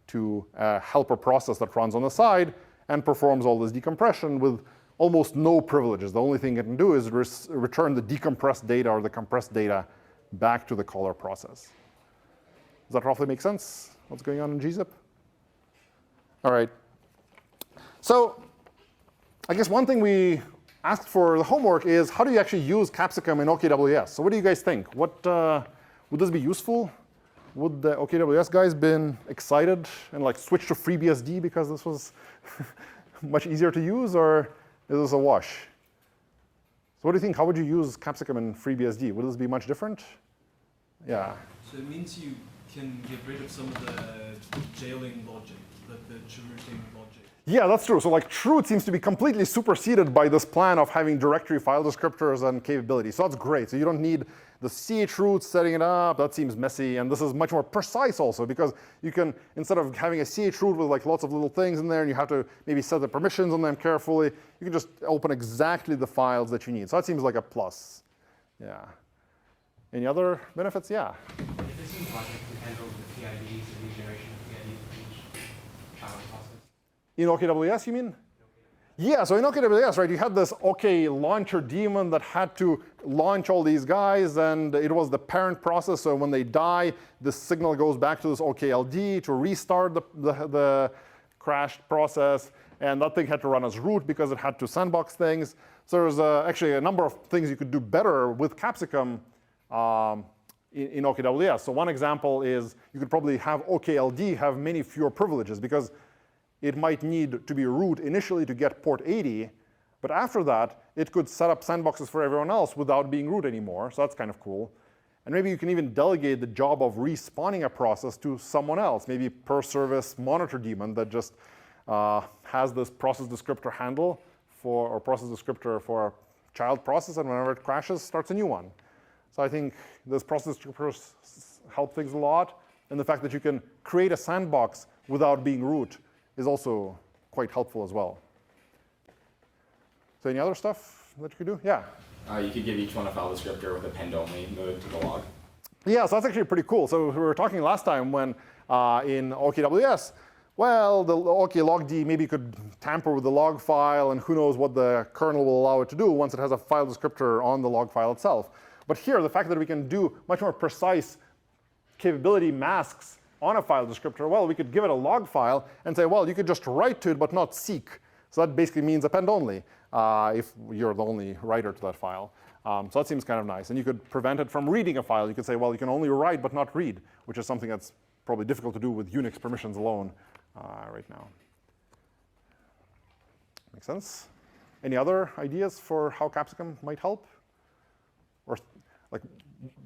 to a helper process that runs on the side and performs all this decompression with almost no privileges. The only thing it can do is return the decompressed data or the compressed data back to the caller process. Does that roughly make sense? What's going on in gzip? All right. So I guess one thing we asked for the homework is how do you actually use Capsicum in OKWS? So what do you guys think? What would this be useful? Would the OKWS guys been excited and like switch to FreeBSD because this was much easier to use, or is this a wash? So what do you think? How would you use Capsicum in FreeBSD? Would this be much different? Yeah. So it means you can get rid of some of the jailing logic, the routing logic. Yeah, that's true. So like Chroot seems to be completely superseded by this plan of having directory file descriptors and capabilities. So that's great. So you don't need the chroot setting it up. That seems messy. And this is much more precise also, because you can, instead of having a chroot with like lots of little things in there and you have to maybe set the permissions on them carefully, you can just open exactly the files that you need. So that seems like a plus. Yeah. Any other benefits? Yeah. If this seems logic to handle the PIDs and regeneration of PIDs for each process. In OKWS, you mean? Yeah, so in OKWS, right, you had this OK launcher daemon that had to launch all these guys, and it was the parent process. So when they die, the signal goes back to this OKLD to restart the crashed process. And that thing had to run as root because it had to sandbox things. So there's actually a number of things you could do better with Capsicum in OKWS. So one example is you could probably have OKLD have many fewer privileges, because it might need to be root initially to get port 80, but after that, it could set up sandboxes for everyone else without being root anymore. So that's kind of cool. And maybe you can even delegate the job of respawning a process to someone else, maybe per service monitor daemon that just has this process descriptor handle for, or process descriptor for a child process, and whenever it crashes, starts a new one. So I think those process descriptors help things a lot. And the fact that you can create a sandbox without being root is also quite helpful as well. So any other stuff that you could do? Yeah? You could give each one a file descriptor with append-only mode to the log. Yeah, so that's actually pretty cool. So we were talking last time when in OKWS, well, the OK logd maybe could tamper with the log file, and who knows what the kernel will allow it to do once it has a file descriptor on the log file itself. But here, the fact that we can do much more precise capability masks on a file descriptor, well, we could give it a log file and say, well, you could just write to it but not seek. So that basically means append only if you're the only writer to that file. So that seems kind of nice. And you could prevent it from reading a file. You could say, well, you can only write but not read, which is something that's probably difficult to do with Unix permissions alone right now. Make sense? Any other ideas for how Capsicum might help? Or like,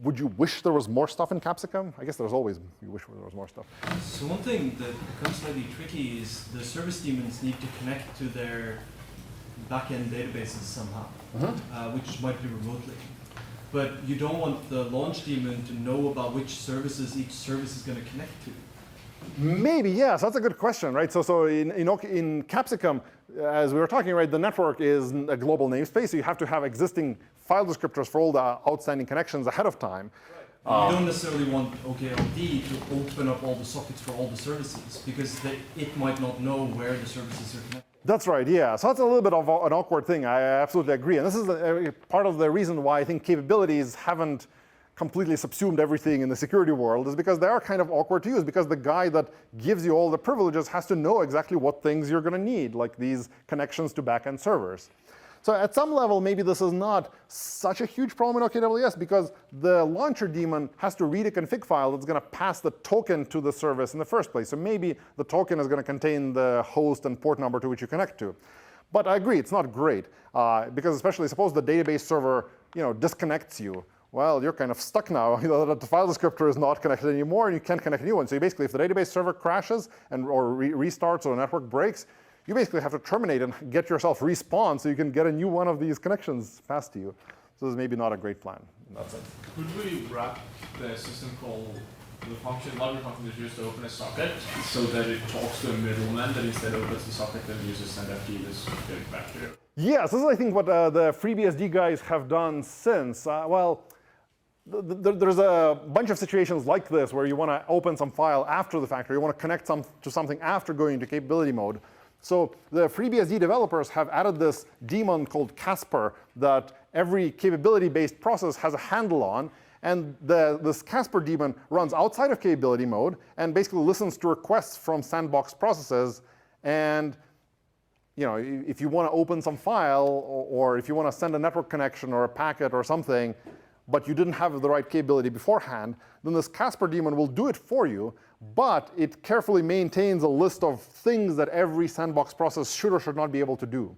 would you wish there was more stuff in Capsicum? I guess there's always, you wish there was more stuff. So one thing that becomes slightly tricky is the service daemons need to connect to their backend databases somehow, which might be remotely. But you don't want the launch daemon to know about which services each service is going to connect to. Maybe, yes. That's a good question, right? So in Capsicum, as we were talking, right, the network is a global namespace, so you have to have existing file descriptors for all the outstanding connections ahead of time. Right. You don't necessarily want OKLD to open up all the sockets for all the services, because it might not know where the services are connected. That's right, yeah. So that's a little bit of an awkward thing. I absolutely agree. And this is part of the reason why I think capabilities haven't completely subsumed everything in the security world, is because they are kind of awkward to use, because the guy that gives you all the privileges has to know exactly what things you're going to need, like these connections to backend servers. So at some level, maybe this is not such a huge problem in OKWS, because the launcher daemon has to read a config file that's going to pass the token to the service in the first place. So maybe the token is going to contain the host and port number to which you connect to. But I agree, it's not great, because especially suppose the database server disconnects you. well, you're kind of stuck now. That the file descriptor is not connected anymore, and you can't connect a new one. So you basically, if the database server crashes or restarts or the network breaks, you basically have to terminate and get yourself respawn so you can get a new one of these connections passed to you. So this is maybe not a great plan in that sense. Could we wrap the system call, the function, library function is used to open a socket so that it talks to a middleman that instead opens the socket and uses sendFT this get back here? Yes, this is I think what the FreeBSD guys have done since. There's a bunch of situations like this where you want to open some file after the fact, or you want to connect to something after going into capability mode. So the FreeBSD developers have added this daemon called Casper that every capability-based process has a handle on. And this Casper daemon runs outside of capability mode and basically listens to requests from sandbox processes. And if you want to open some file, or if you want to send a network connection or a packet or something, but you didn't have the right capability beforehand, then this Casper daemon will do it for you, but it carefully maintains a list of things that every sandbox process should or should not be able to do.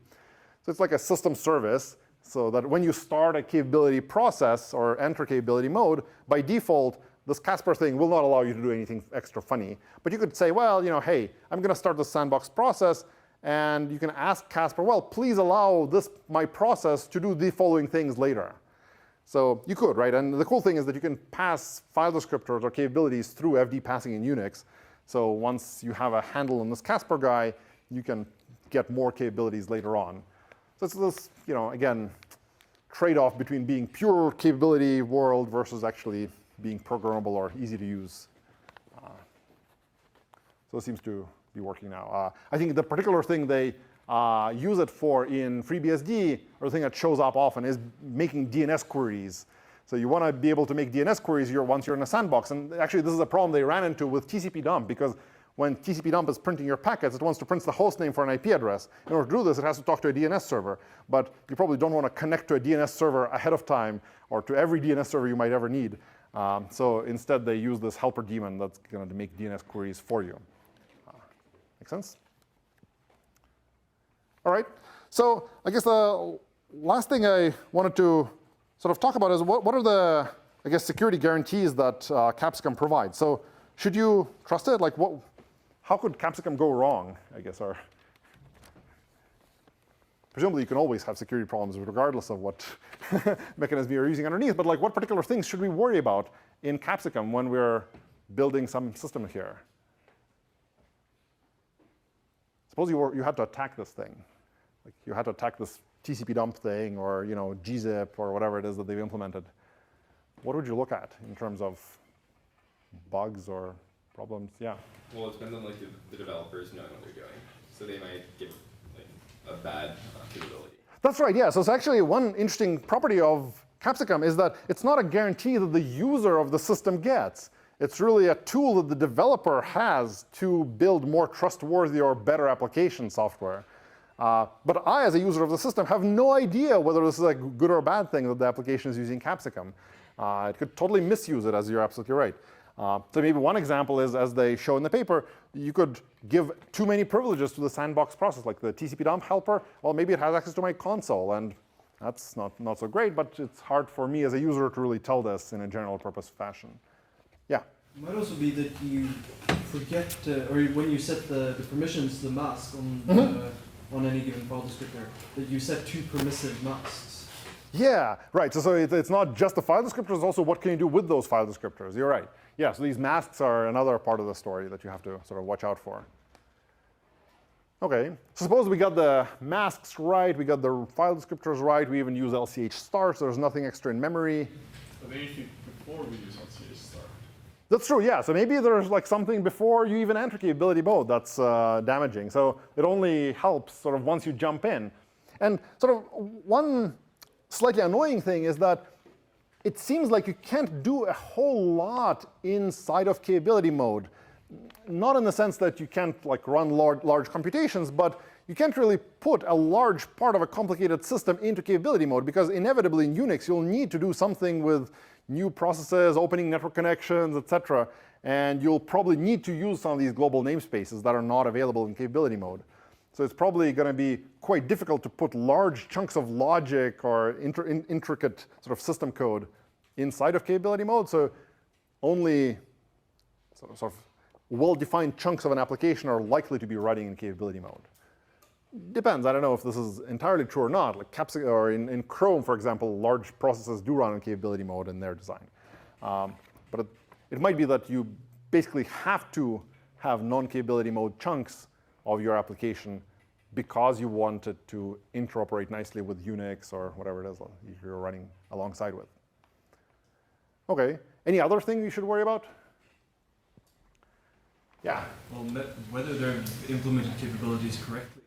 So it's like a system service, so that when you start a capability process or enter capability mode, by default, this Casper thing will not allow you to do anything extra funny. But you could say, well, hey, I'm going to start the sandbox process, and you can ask Casper, well, please allow my process to do the following things later. So you could, right? And the cool thing is that you can pass file descriptors or capabilities through FD passing in Unix. So once you have a handle on this Casper guy, you can get more capabilities later on. So it's this, again, trade-off between being pure capability world versus actually being programmable or easy to use. So it seems to be working now. I think the particular thing they use it for in FreeBSD, or the thing that shows up often, is making DNS queries. So you want to be able to make DNS queries once you're in a sandbox. And actually, this is a problem they ran into with TCP dump, because when TCP dump is printing your packets, it wants to print the host name for an IP address. In order to do this, it has to talk to a DNS server. But you probably don't want to connect to a DNS server ahead of time, or to every DNS server you might ever need. So instead, they use this helper daemon that's going to make DNS queries for you. Make sense? All right. So I guess the last thing I wanted to sort of talk about is what are the, I guess, security guarantees that Capsicum provides. So should you trust it? Like, how could Capsicum go wrong, I guess? Or presumably, you can always have security problems regardless of what mechanism you're using underneath. But what particular things should we worry about in Capsicum when we're building some system here? Suppose you had to attack this thing. Like you had to attack this TCP dump thing, or gzip, or whatever it is that they've implemented. What would you look at in terms of bugs or problems? Yeah. Well, it depends on the developers knowing what they're doing. So they might give a bad capability. That's right. Yeah. So it's actually one interesting property of Capsicum is that it's not a guarantee that the user of the system gets. It's really a tool that the developer has to build more trustworthy or better application software. But I, as a user of the system, have no idea whether this is a good or a bad thing that the application is using Capsicum. It could totally misuse it, as you're absolutely right. So maybe one example is, as they show in the paper, you could give too many privileges to the sandbox process, like the TCP dump helper. Well, maybe it has access to my console, and that's not so great, but it's hard for me as a user to really tell this in a general purpose fashion. Yeah? It might also be that you forget, or when you set the permissions, the mask on any given file descriptor, that you set two permissive masks. Yeah, right. So it's not just the file descriptors, it's also what can you do with those file descriptors. You're right. Yeah, so these masks are another part of the story that you have to sort of watch out for. OK, so suppose we got the masks right, we got the file descriptors right, we even use LCH star, so there's nothing extra in memory. But maybe before we use LCH star. That's true, yeah. So maybe there's something before you even enter capability mode that's damaging. So it only helps sort of once you jump in. And sort of one slightly annoying thing is that it seems like you can't do a whole lot inside of capability mode. Not in the sense that you can't run large computations, but you can't really put a large part of a complicated system into capability mode, because inevitably in Unix you'll need to do something with new processes, opening network connections, etc. And you'll probably need to use some of these global namespaces that are not available in capability mode. So it's probably going to be quite difficult to put large chunks of logic or intricate sort of system code inside of capability mode. So only sort of well-defined chunks of an application are likely to be running in capability mode. Depends. I don't know if this is entirely true or not. Like or in Chrome, for example, large processes do run in capability mode in their design. But it might be that you basically have to have non-capability mode chunks of your application because you want it to interoperate nicely with Unix or whatever it is you're running alongside with. OK, any other thing you should worry about? Yeah? Well, whether they're implemented capabilities correctly.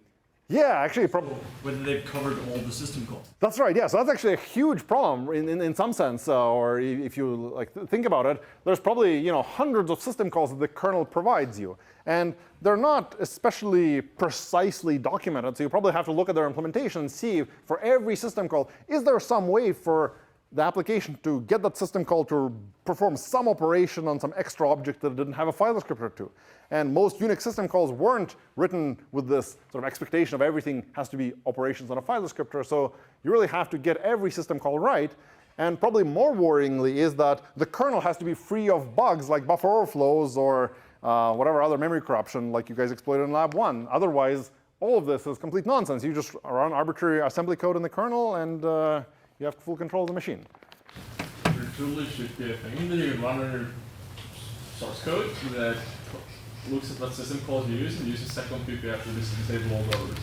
Yeah, actually, whether they've covered all the system calls. That's right. Yeah, so that's actually a huge problem in some sense. Or if you think about it, there's probably hundreds of system calls that the kernel provides you, and they're not especially precisely documented. So you probably have to look at their implementation and see for every system call, is there some way for the application to get that system call to perform some operation on some extra object that it didn't have a file descriptor to. And most Unix system calls weren't written with this sort of expectation of everything has to be operations on a file descriptor. So you really have to get every system call right. And probably more worryingly is that the kernel has to be free of bugs like buffer overflows or whatever other memory corruption like you guys exploited in Lab 1. Otherwise, all of this is complete nonsense. You just run arbitrary assembly code in the kernel, and you have full control of the machine. Your tool should be a thing that you run source code that looks at what system calls you use and uses second after this to disable all those.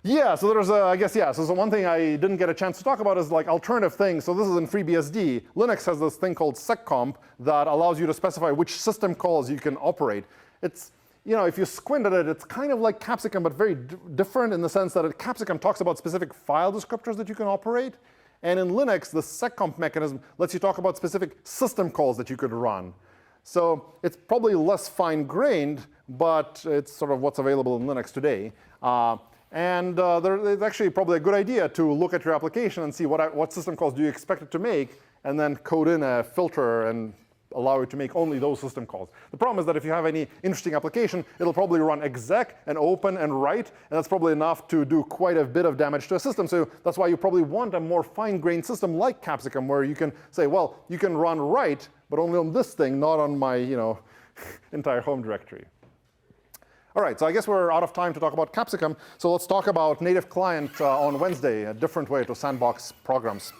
Yeah, so there's I guess, yeah. So one thing I didn't get a chance to talk about is like alternative things. So this is in FreeBSD. Linux has this thing called seccomp that allows you to specify which system calls you can operate. It's, if you squint at it, it's kind of like Capsicum, but very different in the sense that Capsicum talks about specific file descriptors that you can operate. And in Linux, the seccomp mechanism lets you talk about specific system calls that you could run. So it's probably less fine-grained, but it's sort of what's available in Linux today. It's actually probably a good idea to look at your application and see what system calls do you expect it to make, and then code in a filter and allow it to make only those system calls. The problem is that if you have any interesting application, it'll probably run exec and open and write, and that's probably enough to do quite a bit of damage to a system. So that's why you probably want a more fine-grained system like Capsicum, where you can say, well, you can run write, but only on this thing, not on my entire home directory. All right, so I guess we're out of time to talk about Capsicum. So let's talk about native client on Wednesday, a different way to sandbox programs.